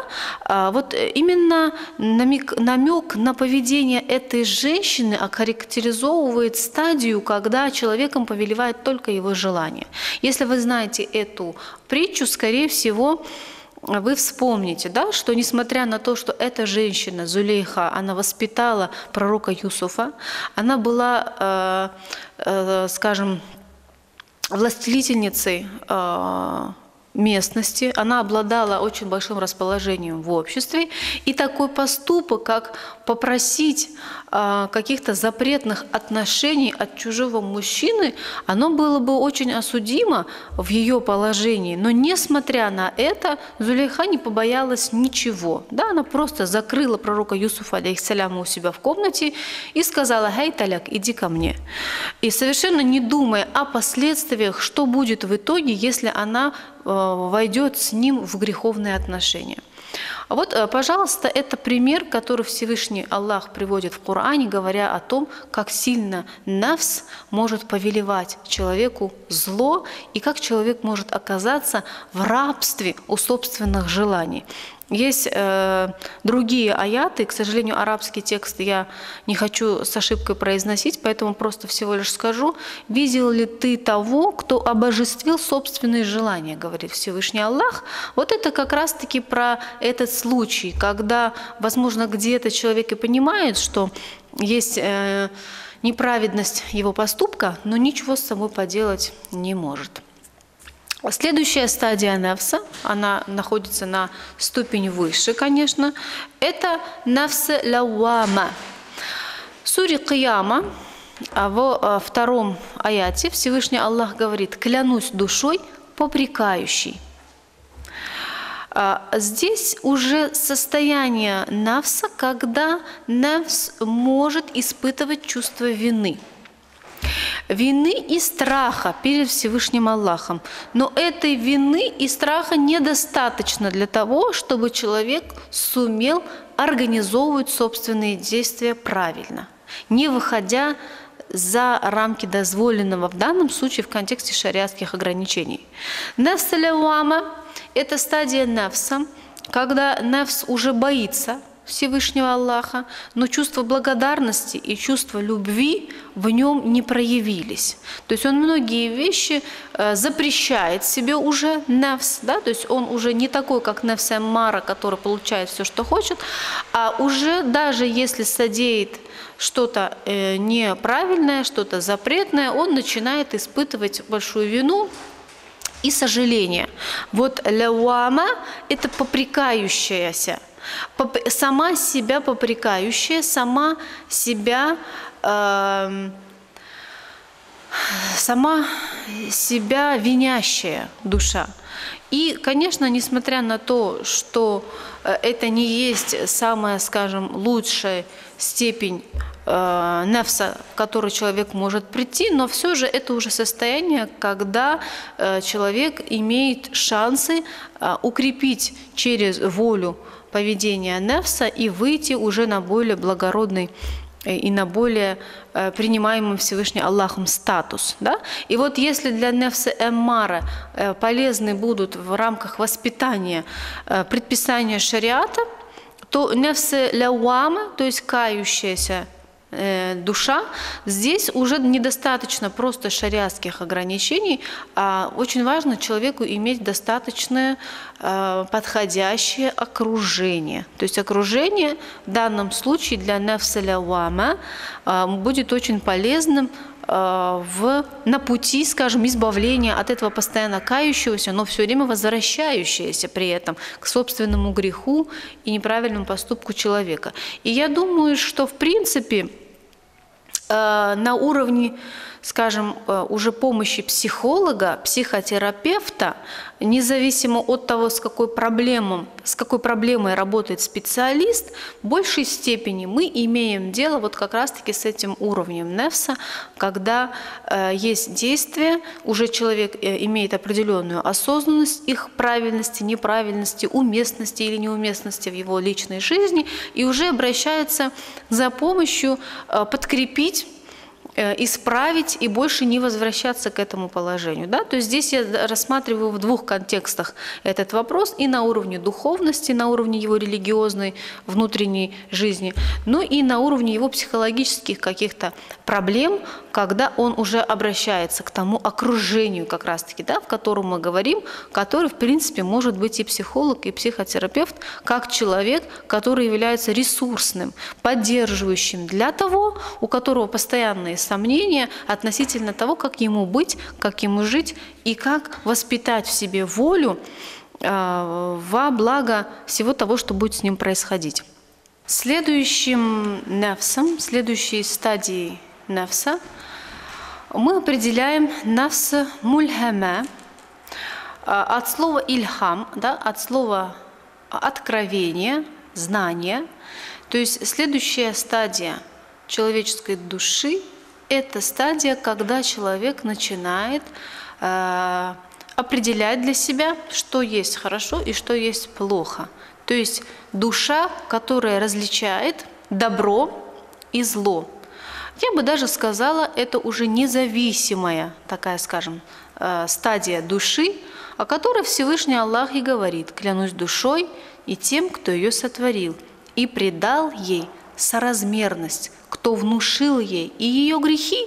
S1: Вот именно намек на поведение этой женщины охарактеризовывает стадию, когда человеком повелевает только его желание. Если вы знаете эту притчу, скорее всего, вы вспомните, да, что несмотря на то, что эта женщина, Зулейха, она воспитала пророка Юсуфа, она была, скажем, властелительницей местности, она обладала очень большим расположением в обществе, и такой поступок, как попросить каких-то запретных отношений от чужого мужчины, оно было бы очень осудимо в ее положении. Но несмотря на это, Зулейха не побоялась ничего. Да, она просто закрыла пророка Юсуфа, алейхиссаляму, у себя в комнате и сказала: «Хей, Таляк, иди ко мне». И совершенно не думая о последствиях, что будет в итоге, если она войдет с ним в греховные отношения. А вот, пожалуйста, это пример, который Всевышний Аллах приводит в Коране, говоря о том, как сильно нафс может повелевать человеку зло и как человек может оказаться в рабстве у собственных желаний. Есть другие аяты, к сожалению, арабский текст я не хочу с ошибкой произносить, поэтому просто всего лишь скажу: «Видел ли ты того, кто обожествил собственные желания?» — говорит Всевышний Аллах. Вот это как раз-таки про этот случай, когда, возможно, где-то человек и понимает, что есть неправедность его поступка, но ничего с собой поделать не может. Следующая стадия нафса, она находится на ступень выше, конечно, это нафс лауама. В суре Кияма, во втором аяте, Всевышний Аллах говорит: «Клянусь душой попрекающей». Здесь уже состояние нафса, когда нафс может испытывать чувство вины. Вины и страха перед Всевышним Аллахом. Но этой вины и страха недостаточно для того, чтобы человек сумел организовывать собственные действия правильно, не выходя за рамки дозволенного в данном случае в контексте шариатских ограничений. Нафс лауама – это стадия нафса, когда нафс уже боится Всевышнего Аллаха, но чувство благодарности и чувство любви в нем не проявились. То есть он многие вещи запрещает себе уже нафс, да? То есть он уже не такой, как нафс аммара, который получает все, что хочет, а уже даже если содеет что-то неправильное, что-то запретное, он начинает испытывать большую вину и сожаление. Вот лауама – это попрекающаяся, сама себя попрекающая, сама себя винящая душа. И, конечно, несмотря на то, что это не есть самая, скажем, лучшая степень нефса, к которой человек может прийти, но все же это уже состояние, когда человек имеет шансы укрепить через волю поведения нефса и выйти уже на более благородный и на более принимаемый Всевышним Аллахом статус. Да? И вот если для нефса эммара полезны будут в рамках воспитания предписания шариата, то нефса лауама, то есть кающаяся душа, здесь уже недостаточно просто шариатских ограничений, а очень важно человеку иметь достаточное подходящее окружение. То есть окружение в данном случае для нефса лауама будет очень полезным на пути, скажем, избавления от этого постоянно кающегося, но все время возвращающегося при этом к собственному греху и неправильному поступку человека. И я думаю, что в принципе на уровне, скажем, уже помощи психолога, психотерапевта, независимо от того, с какой проблемой работает специалист, в большей степени мы имеем дело вот как раз-таки с этим уровнем нефса, когда есть действия, уже человек имеет определенную осознанность их правильности, неправильности, уместности или неуместности в его личной жизни, и уже обращается за помощью подкрепить, исправить и больше не возвращаться к этому положению. Да? То есть здесь я рассматриваю в двух контекстах этот вопрос: и на уровне духовности, на уровне его религиозной внутренней жизни, но и на уровне его психологических каких-то проблем, когда он уже обращается к тому окружению, как раз-таки, да, в котором мы говорим, который, в принципе, может быть и психолог, и психотерапевт, как человек, который является ресурсным, поддерживающим для того, у которого постоянные сомнения относительно того, как ему быть, как ему жить и как воспитать в себе волю во благо всего того, что будет с ним происходить. Следующим нефсом, следующей стадией нефса мы определяем нефс мульхама от слова ильхам, да, от слова откровение, знание. То есть следующая стадия человеческой души – это стадия, когда человек начинает определять для себя, что есть хорошо и что есть плохо. То есть душа, которая различает добро и зло. Я бы даже сказала, это уже независимая такая, скажем, стадия души, о которой Всевышний Аллах и говорит: «Клянусь душой и тем, кто ее сотворил, и придал ей соразмерность, кто внушил ей и ее грехи,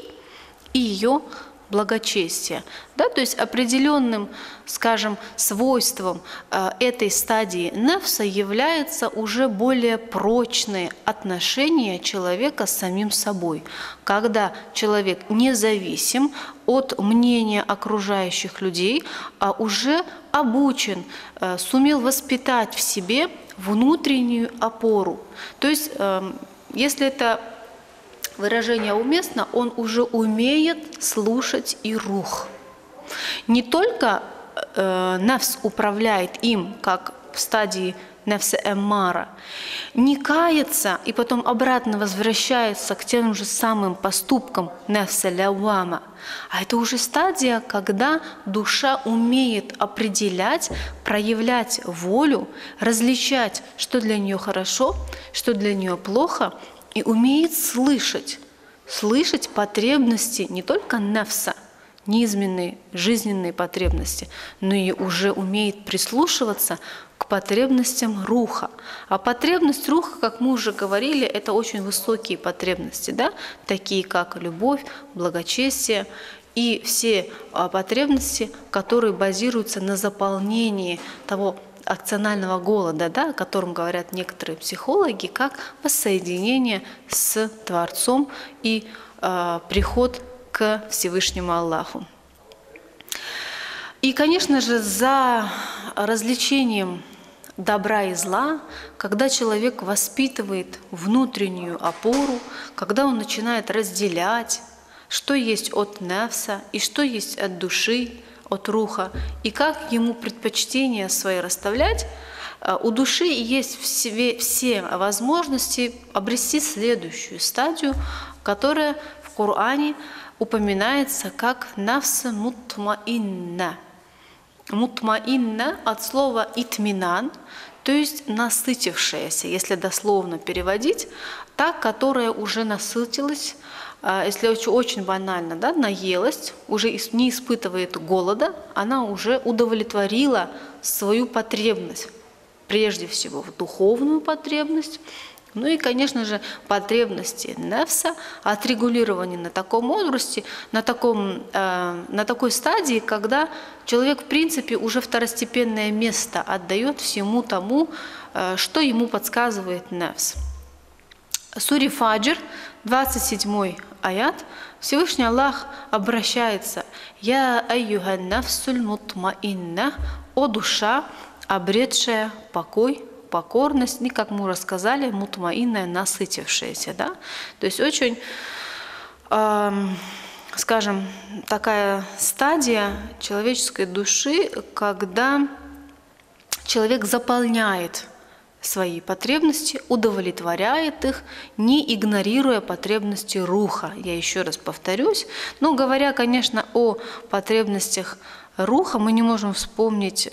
S1: и ее благочестие». Да, то есть определенным, скажем, свойством этой стадии нефса является уже более прочные отношения человека с самим собой, когда человек независим от мнения окружающих людей, а уже обучен, сумел воспитать в себе внутреннюю опору. То есть, если это выражение уместно, он уже умеет слушать и рух. Не только нефс управляет им, как в стадии нефса эммара, не кается и потом обратно возвращается к тем же самым поступкам нефса лауама, а это уже стадия, когда душа умеет определять, проявлять волю, различать, что для нее хорошо, что для нее плохо, и умеет слышать потребности не только нефса, низменные жизненные потребности, но и уже умеет прислушиваться к потребностям руха. А потребность руха, как мы уже говорили, это очень высокие потребности, да? Такие как любовь, благочестие и все потребности, которые базируются на заполнении того акционального голода, да, о котором говорят некоторые психологи, как воссоединение с Творцом и приход к Всевышнему Аллаху. И, конечно же, за развлечением добра и зла, когда человек воспитывает внутреннюю опору, когда он начинает разделять, что есть от нефса и что есть от души, от руха, и как ему предпочтения свои расставлять, у души есть в себе все возможности обрести следующую стадию, которая в Коране упоминается как нафс мутмаинна. Мутмаинна от слова итминан, то есть насытившаяся, если дословно переводить, та, которая уже насытилась, если очень банально, да, наелась, уже не испытывает голода, она уже удовлетворила свою потребность, прежде всего в духовную потребность, ну и, конечно же, потребности нефса, отрегулирование на таком возрасте, на такой стадии, когда человек, в принципе, уже второстепенное место отдает всему тому, что ему подсказывает нефс. В суре Фаджр, 27 аят, Всевышний Аллах обращается: «Я айюхан нафсуль мутмаинна», «О душа, обретшая покой, покорность», и, как мы уже сказали, мутмаинная, насытившаяся. Да? То есть очень, скажем, такая стадия человеческой души, когда человек заполняет свои потребности, удовлетворяет их, не игнорируя потребности руха. Я еще раз повторюсь. Но говоря, конечно, о потребностях руха, мы не можем вспомнить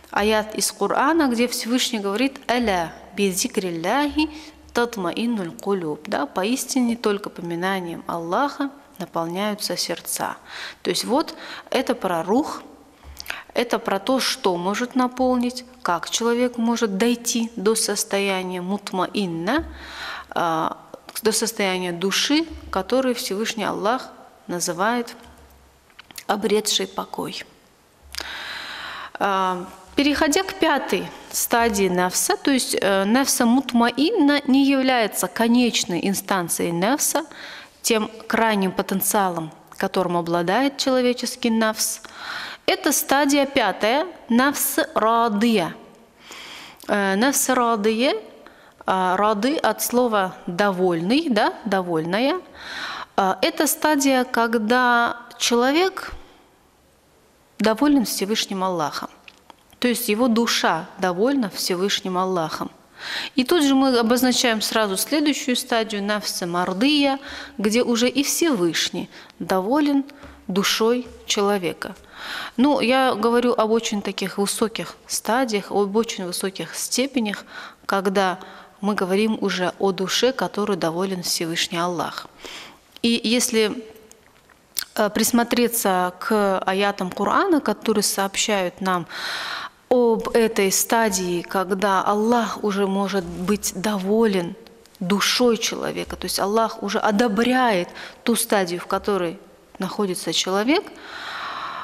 S1: аят из Корана, где Всевышний говорит: «Аля бизикрилляхи татмаиннуль кулюб». Да, поистине только поминанием Аллаха наполняются сердца. То есть вот это про рух, это про то, что может наполнить, как человек может дойти до состояния мутмаинна, до состояния души, который Всевышний Аллах называет обретшей покой. Переходя к пятой стадии нефса, то есть нефса мутмаинна не является конечной инстанцией нефса, тем крайним потенциалом, которым обладает человеческий нефс. Это стадия пятая, нефс радия. Нефс радия, рады от слова довольный, да, довольная. Это стадия, когда человек доволен Всевышним Аллахом. То есть его душа довольна Всевышним Аллахом. И тут же мы обозначаем сразу следующую стадию, нафс мардия, где уже и Всевышний доволен душой человека. Ну, я говорю об очень таких высоких стадиях, об очень высоких степенях, когда мы говорим уже о душе, которой доволен Всевышний Аллах. И если присмотреться к аятам Корана, которые сообщают нам об этой стадии, когда Аллах уже может быть доволен душой человека, то есть Аллах уже одобряет ту стадию, в которой находится человек,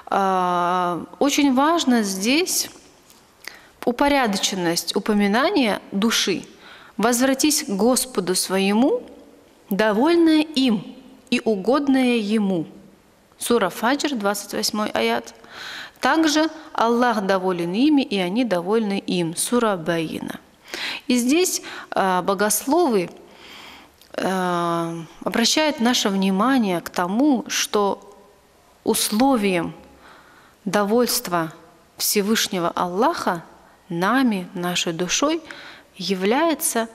S1: очень важно здесь упорядоченность упоминания души. «Возвратись к Господу своему, довольная им и угодная Ему». Сура Фаджр, 28 аят. Также Аллах доволен ими, и они довольны им. Сура Байина. И здесь богословы обращают наше внимание к тому, что условием довольства Всевышнего Аллаха нами, нашей душой, является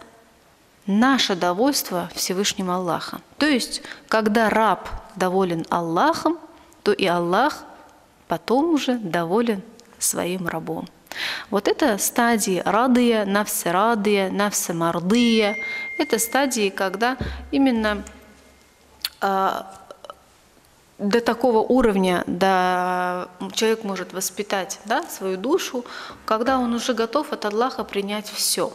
S1: наше довольство Всевышним Аллахом. То есть, когда раб доволен Аллахом, то и Аллах потом уже доволен своим рабом. Вот это стадии радия, нафс мардия. Это стадии, когда именно до такого уровня человек может воспитать, да, свою душу, когда он уже готов от Аллаха принять все.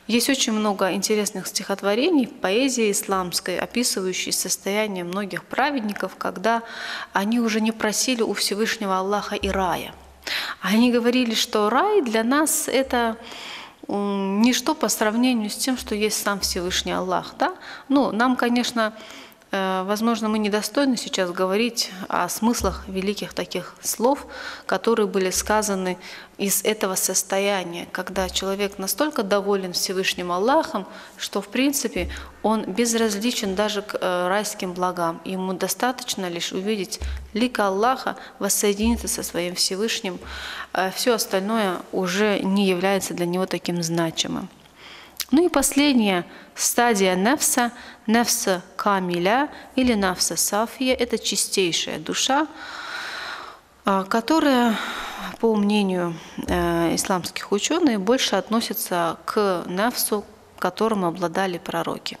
S1: Есть очень много интересных стихотворений, поэзии исламской, описывающей состояние многих праведников, когда они уже не просили у Всевышнего Аллаха и рая. Они говорили, что рай для нас – это ничто по сравнению с тем, что есть сам Всевышний Аллах. Да? Ну, нам, конечно, Возможно, мы недостойны сейчас говорить о смыслах великих таких слов, которые были сказаны из этого состояния, когда человек настолько доволен Всевышним Аллахом, что, в принципе, он безразличен даже к райским благам. Ему достаточно лишь увидеть лика Аллаха, воссоединиться со своим Всевышним. Все остальное уже не является для него таким значимым. Ну и последняя стадия нафса, нафса камиля или нафса сафия, это чистейшая душа, которая, по мнению исламских ученых, больше относится к нафсу, которым обладали пророки.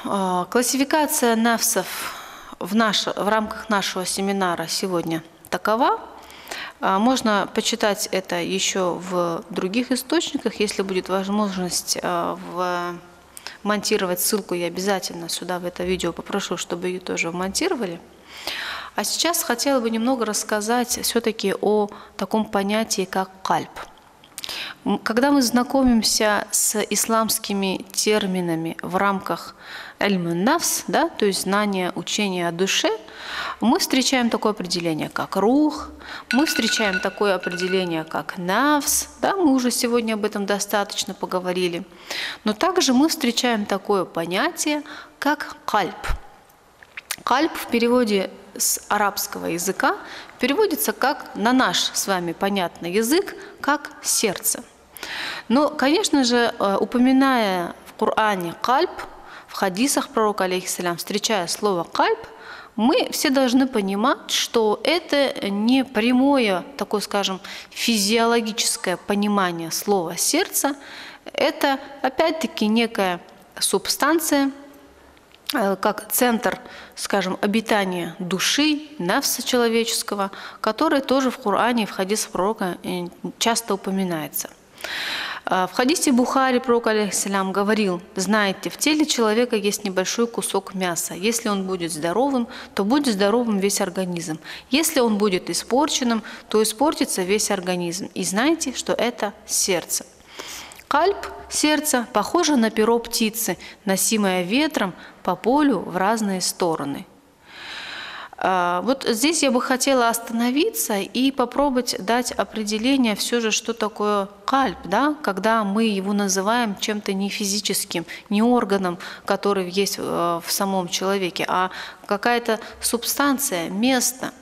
S1: Классификация нафсов в рамках нашего семинара сегодня такова. Можно почитать это еще в других источниках. Если будет возможность монтировать ссылку, я обязательно сюда в это видео попрошу, чтобы ее тоже вмонтировали. А сейчас хотела бы немного рассказать все-таки о таком понятии, как кальб. Когда мы знакомимся с исламскими терминами в рамках эльм-нафс, да, то есть знания, учения о душе, мы встречаем такое определение, как рух, мы встречаем такое определение, как нафс, да, мы уже сегодня об этом достаточно поговорили, но также мы встречаем такое понятие, как кальб. Кальб в переводе с арабского языка переводится как, на наш с вами понятный язык, как сердце. Но, конечно же, упоминая в Коране кальб, в хадисах пророка, алейхиссалям, встречая слово кальб, мы все должны понимать, что это не прямое, такое, скажем, физиологическое понимание слова сердце, это опять-таки некая субстанция, как центр, скажем, обитания души, нафса человеческого, который тоже в Коране и в хадисах пророка часто упоминается. В хадисе Бухари пророк, алейхиссалям, говорил: знаете, в теле человека есть небольшой кусок мяса. Если он будет здоровым, то будет здоровым весь организм. Если он будет испорченным, то испортится весь организм. И знаете, что это сердце. Кальб, сердце, похоже на перо птицы, носимое ветром по полю в разные стороны. Вот здесь я бы хотела остановиться и попробовать дать определение все же, что такое кальб, да? Когда мы его называем чем-то не физическим, не органом, который есть в самом человеке, а какая-то субстанция, место.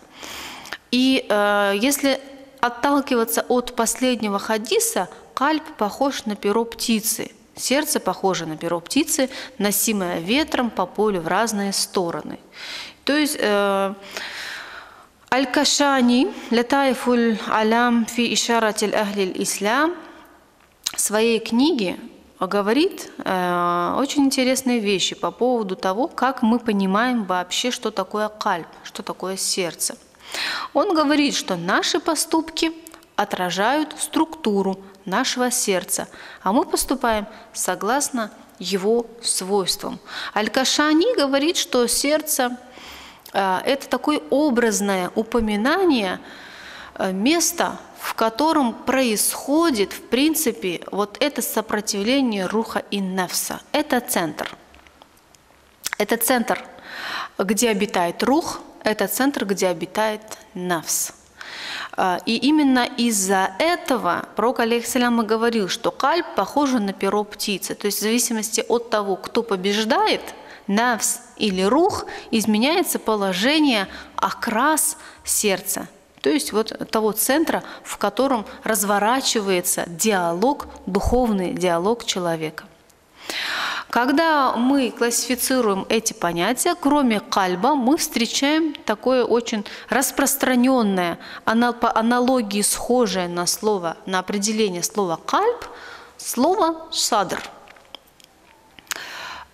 S1: И если отталкиваться от последнего хадиса, кальб похож на перо птицы. Сердце похоже на перо птицы, носимое ветром по полю в разные стороны. То есть Аль-Кашани, Латаифуль Алям фи ишаратиль ахлиль ислам, в своей книге говорит очень интересные вещи по поводу того, как мы понимаем вообще, что такое кальб, что такое сердце. Он говорит, что наши поступки отражают структуру нашего сердца, а мы поступаем согласно его свойствам. Аль-Кашани говорит, что сердце – это такое образное упоминание места, в котором происходит, в принципе, вот это сопротивление руха и нафса. Это центр. Это центр, где обитает рух, это центр, где обитает нафс. И именно из-за этого пророк, алейхиссалям, говорил, что кальб похож на перо птицы. То есть в зависимости от того, кто побеждает, нафс или рух, изменяется положение, окрас сердца. То есть вот того центра, в котором разворачивается диалог, духовный диалог человека. Когда мы классифицируем эти понятия, кроме кальба, мы встречаем такое очень распространенное, по аналогии схожее на слово, на определение слова кальб, слово садр.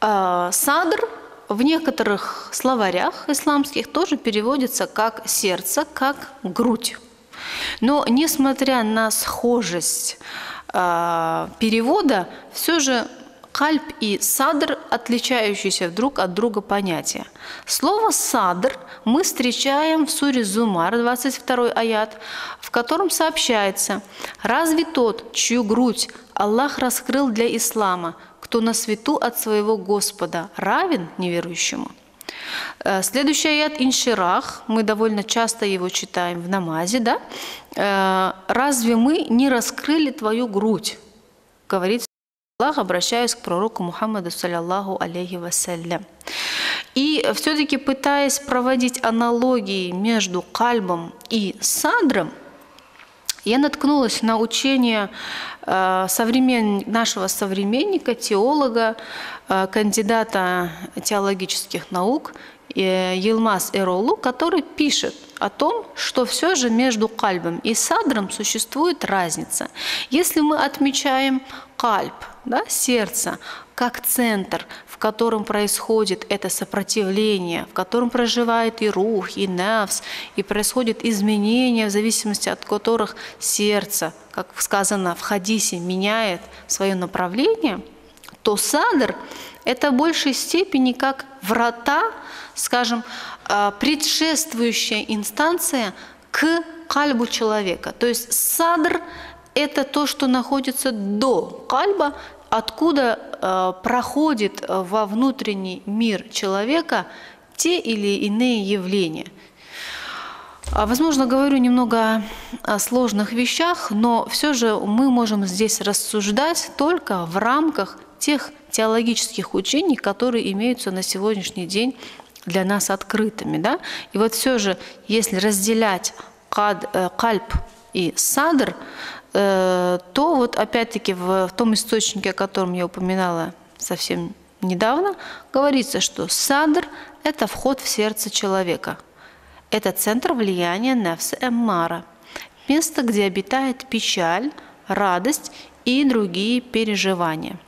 S1: Садр в некоторых словарях исламских тоже переводится как сердце, как грудь. Но несмотря на схожесть перевода, все же кальб и садр – отличающиеся друг от друга понятия. Слово «садр» мы встречаем в суре Зумар, 22 аят, в котором сообщается: «Разве тот, чью грудь Аллах раскрыл для ислама, кто на свету от своего Господа, равен неверующему. Следующий аят Инширах, мы довольно часто его читаем в намазе, да? «Разве мы не раскрыли твою грудь?» Говорит Аллах, обращаясь к пророку Мухаммаду, саллаллаху алейхи вассалям. И все-таки пытаясь проводить аналогии между кальбом и садром, я наткнулась на учение нашего современника, теолога, кандидата теологических наук Йылмаз Эролу, который пишет о том, что все же между кальбом и садром существует разница. Если мы отмечаем кальб, да, сердце, как центр, в котором происходит это сопротивление, в котором проживает и рух, и нафс, и происходят изменения, в зависимости от которых сердце, как сказано в хадисе, меняет свое направление, то садр – это в большей степени как врата, скажем, предшествующая инстанция к кальбу человека. То есть садр – это то, что находится до кальба, откуда проходит во внутренний мир человека те или иные явления. Возможно, говорю немного о сложных вещах, но все же мы можем здесь рассуждать только в рамках тех теологических учений, которые имеются на сегодняшний день для нас открытыми. Да? И вот все же, если разделять кальб и садр, то вот опять-таки в том источнике, о котором я упоминала совсем недавно, говорится, что садр – это вход в сердце человека. Это центр влияния нафс эммара, место, где обитает печаль, радость и другие переживания.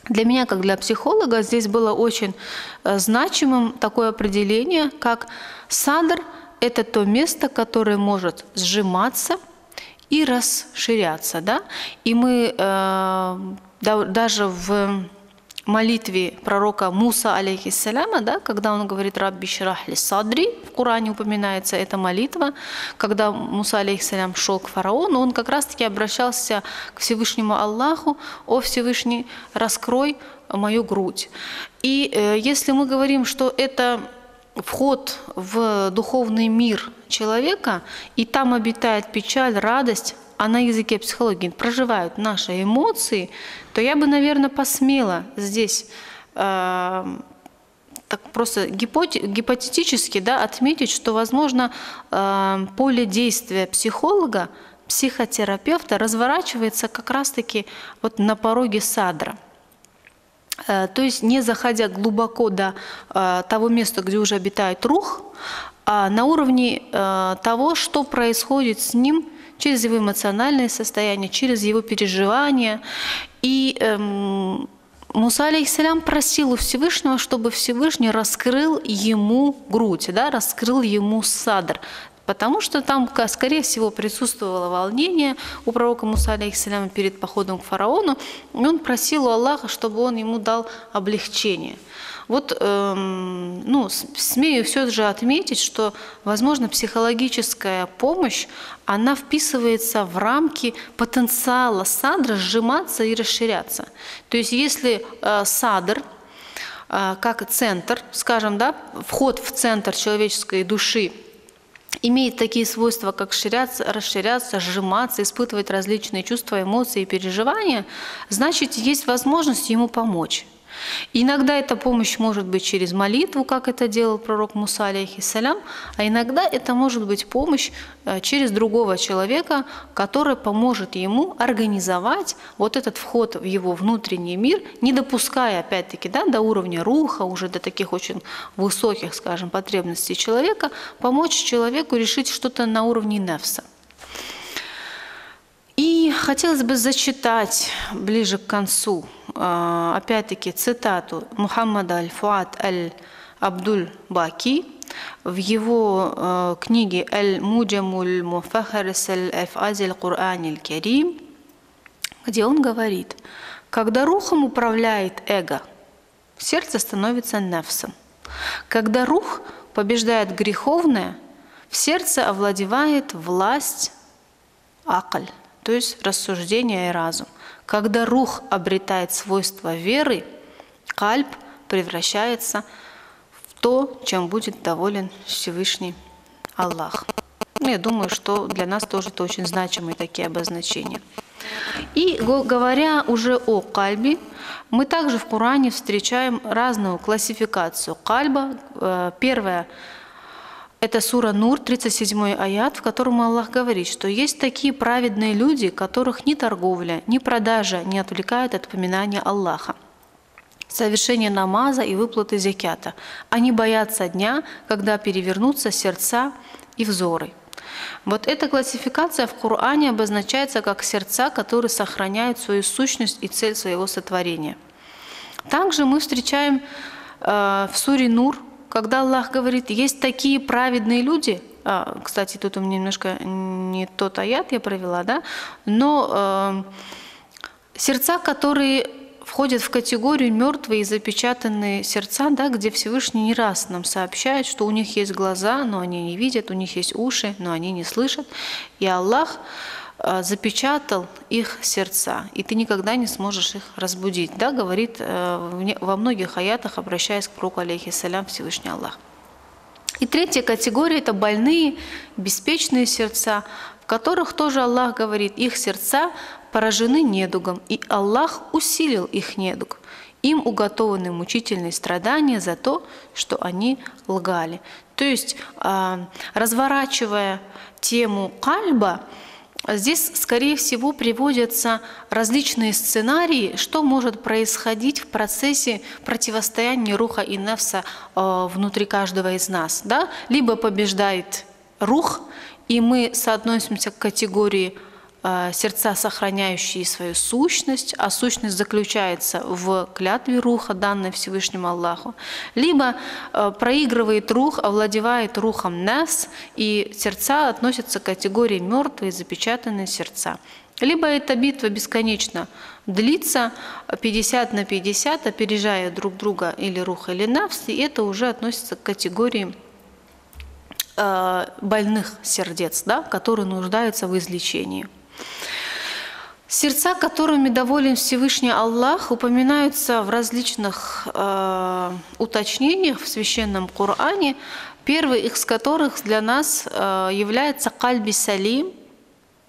S1: Для меня, как для психолога, здесь было очень значимым такое определение, как садр – это то место, которое может сжиматься и расширяться. Да? И мы даже в молитве пророка Муса, алейхиссаляма, да, когда он говорит «Рабби шрах ли садри», в Коране упоминается эта молитва, когда Муса, алейхиссалям, шел к фараону, он как раз-таки обращался к Всевышнему Аллаху: «О Всевышний, раскрой мою грудь». И если мы говорим, что это вход в духовный мир человека, и там обитает печаль, радость, а на языке психологии проживают наши эмоции, то я бы, наверное, посмела здесь так просто гипотетически, да, отметить, что, возможно, поле действия психолога, психотерапевта разворачивается как раз-таки вот на пороге садра. То есть не заходя глубоко до того места, где уже обитает рух, а на уровне того, что происходит с ним через его эмоциональное состояние, через его переживания. И Муса, алейхиссалям, просил у Всевышнего, чтобы Всевышний раскрыл ему грудь, да, раскрыл ему садр. Потому что там, скорее всего, присутствовало волнение у пророка Муса, алейхиссаляма, перед походом к фараону, и он просил у Аллаха, чтобы он ему дал облегчение. Вот, смею все же отметить, что, возможно, психологическая помощь, она вписывается в рамки потенциала садра сжиматься и расширяться. То есть если садр, как центр, скажем, да, вход в центр человеческой души, имеет такие свойства, как расширяться, сжиматься, испытывать различные чувства, эмоции и переживания, значит, есть возможность ему помочь. Иногда эта помощь может быть через молитву, как это делал пророк Муса, алейхиссалям, а иногда это может быть помощь через другого человека, который поможет ему организовать вот этот вход в его внутренний мир, не допуская, опять-таки, да, до уровня руха, уже до таких очень высоких, скажем, потребностей человека, помочь человеку решить что-то на уровне нефса. И хотелось бы зачитать ближе к концу, опять-таки, цитату Мухаммада аль-Фуад аль-Абдуль-Баки в его книге «Аль-Муджамуль Муфахарис аль-Аф'ази аль-Кур'ани аль-Карим», где он говорит: когда рухом управляет эго, сердце становится нефсом. Когда рух побеждает греховное, в сердце овладевает власть акль. то есть рассуждение и разум. Когда рух обретает свойства веры, кальб превращается в то, чем будет доволен Всевышний Аллах. Я думаю, что для нас тоже это очень значимые такие обозначения. И говоря уже о кальбе, мы также в Коране встречаем разную классификацию кальба. Первая – это сура Нур, 37 аят, в котором Аллах говорит, что есть такие праведные люди, которых ни торговля, ни продажа не отвлекают от поминания Аллаха, совершение намаза и выплаты зикята. Они боятся дня, когда перевернутся сердца и взоры. Вот эта классификация в Коране обозначается как сердца, которые сохраняют свою сущность и цель своего сотворения. Также мы встречаем в суре Нур, когда Аллах говорит, есть такие праведные люди, кстати, тут у меня немножко не тот аят я провела, да, но сердца, которые входят в категорию мертвые и запечатанные сердца, да, где Всевышний не раз нам сообщает, что у них есть глаза, но они не видят, у них есть уши, но они не слышат. И Аллах запечатал их сердца, и ты никогда не сможешь их разбудить, да, говорит во многих аятах, обращаясь к пророку алейхиссалям Всевышний Аллах. И третья категория – это больные, беспечные сердца, в которых тоже Аллах говорит, их сердца поражены недугом, и Аллах усилил их недуг. Им уготованы мучительные страдания за то, что они лгали. То есть, разворачивая тему кальба, здесь, скорее всего, приводятся различные сценарии, что может происходить в процессе противостояния руха и нефса внутри каждого из нас. Да? Либо побеждает рух, и мы соотносимся к категории сердца, сохраняющие свою сущность, а сущность заключается в клятве руха, данной Всевышнему Аллаху, либо проигрывает рух, овладевает рухом нефс, и сердца относятся к категории мертвые, запечатанные сердца. Либо эта битва бесконечно длится 50 на 50, опережая друг друга или рух, или нефс, и это уже относится к категории больных сердец, да, которые нуждаются в излечении. Сердца, которыми доволен Всевышний Аллах, упоминаются в различных уточнениях в Священном Коране, первый из которых для нас является кальби салим.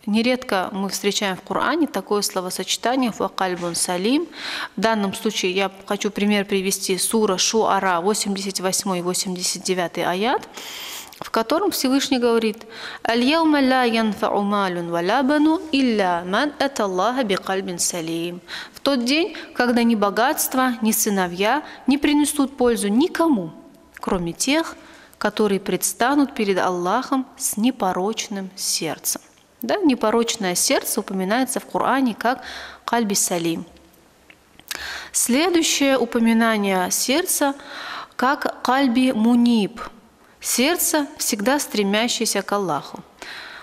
S1: Нередко мы встречаем в Коране такое словосочетание «кальбун салим». В данном случае я хочу пример привести сура Шуара, 88-89 аят, в котором Всевышний говорит: «Аль-яума ла янфа'у малун ва ла банун илля ман ата Аллаха бикальбин салим». В тот день, когда ни богатство, ни сыновья не принесут пользу никому, кроме тех, которые предстанут перед Аллахом с непорочным сердцем. Да, непорочное сердце упоминается в Коране как кальби салим. Следующее упоминание сердца как кальби муниб. Сердце, всегда стремящееся к Аллаху.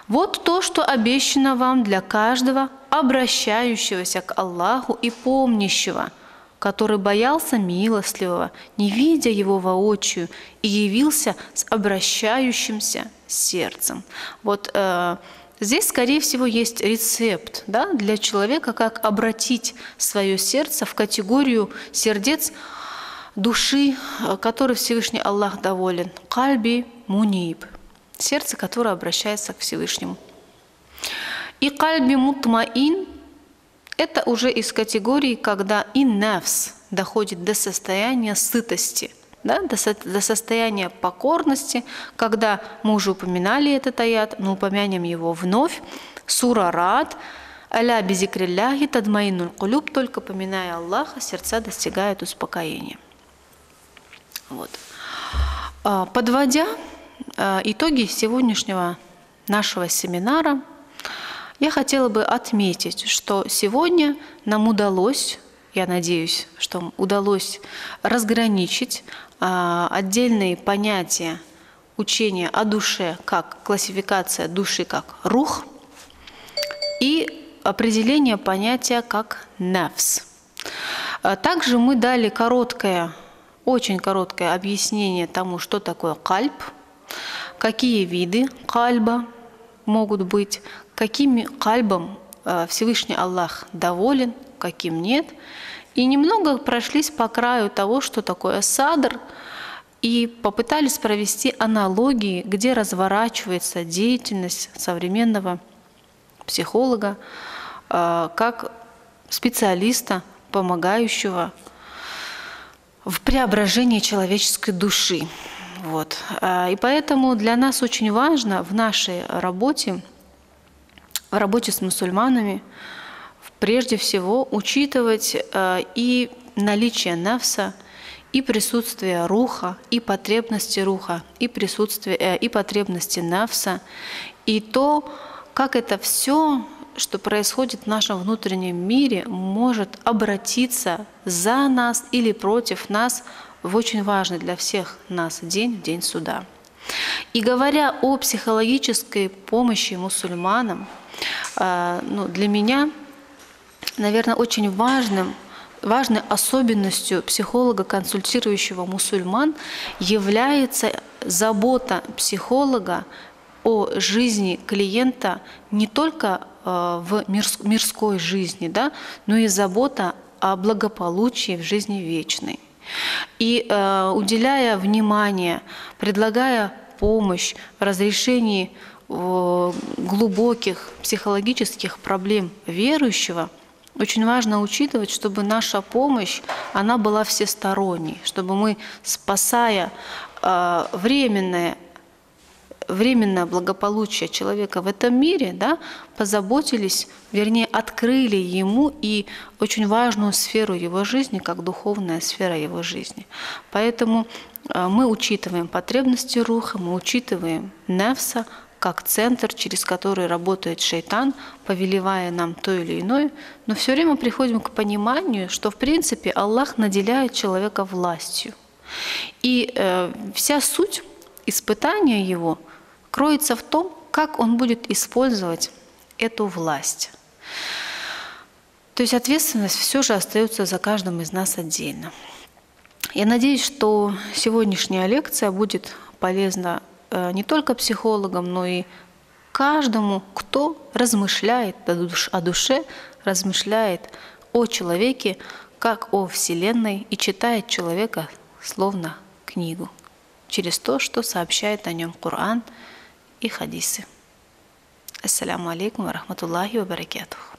S1: Вот то, что обещано вам для каждого, обращающегося к Аллаху и помнящего, который боялся милостливого, не видя его воочию, и явился с обращающимся сердцем. Вот здесь, скорее всего, есть рецепт, да, для человека, как обратить свое сердце в категорию сердец души, которой Всевышний Аллах доволен. Кальби муниб. Сердце, которое обращается к Всевышнему. И кальби мутмаин – это уже из категории, когда и нефс доходит до состояния сытости, да, до состояния покорности, когда мы уже упоминали этот аят, но упомянем его вновь. Сура Рад. «Аля бизикрилляхи тадмаиннуль кулюб», только поминая Аллаха, сердца достигают успокоения. Вот. Подводя итоги сегодняшнего нашего семинара, я хотела бы отметить, что сегодня нам удалось, я надеюсь, что удалось разграничить отдельные понятия учения о душе, как классификация души как рух, и определение понятия как нефс. Также мы дали очень короткое объяснение тому, что такое кальб, какие виды кальба могут быть, каким кальбом Всевышний Аллах доволен, каким нет. И немного прошлись по краю того, что такое садр, и попытались провести аналогии, где разворачивается деятельность современного психолога как специалиста, помогающего в преображении человеческой души. Вот. И поэтому для нас очень важно в нашей работе, в работе с мусульманами, прежде всего учитывать и наличие нафса, и присутствие руха, и потребности руха, и присутствие и потребности нафса, и то, как это все, что происходит в нашем внутреннем мире, может обратиться за нас или против нас в очень важный для всех нас день, день суда. И говоря о психологической помощи мусульманам, для меня, наверное, очень важной особенностью психолога, консультирующего мусульман, является забота психолога о жизни клиента не только в мирской жизни, да, но и забота о благополучии в жизни вечной. И уделяя внимание, предлагая помощь в разрешении глубоких психологических проблем верующего, очень важно учитывать, чтобы наша помощь, она была всесторонней, чтобы мы, спасая временное благополучие человека в этом мире, да, позаботились, вернее, открыли ему и очень важную сферу его жизни, как духовная сфера его жизни. Поэтому мы учитываем потребности руха, мы учитываем нафса, как центр, через который работает шайтан, повелевая нам то или иное, но все время приходим к пониманию, что в принципе Аллах наделяет человека властью. И вся суть испытания его кроется в том, как он будет использовать эту власть. То есть ответственность все же остается за каждым из нас отдельно. Я надеюсь, что сегодняшняя лекция будет полезна не только психологам, но и каждому, кто размышляет о душе, размышляет о человеке, как о Вселенной, и читает человека словно книгу, через то, что сообщает о нем Коран и хадисы. Ассаляму алейкум ва рахматуллахи ва баракатуху.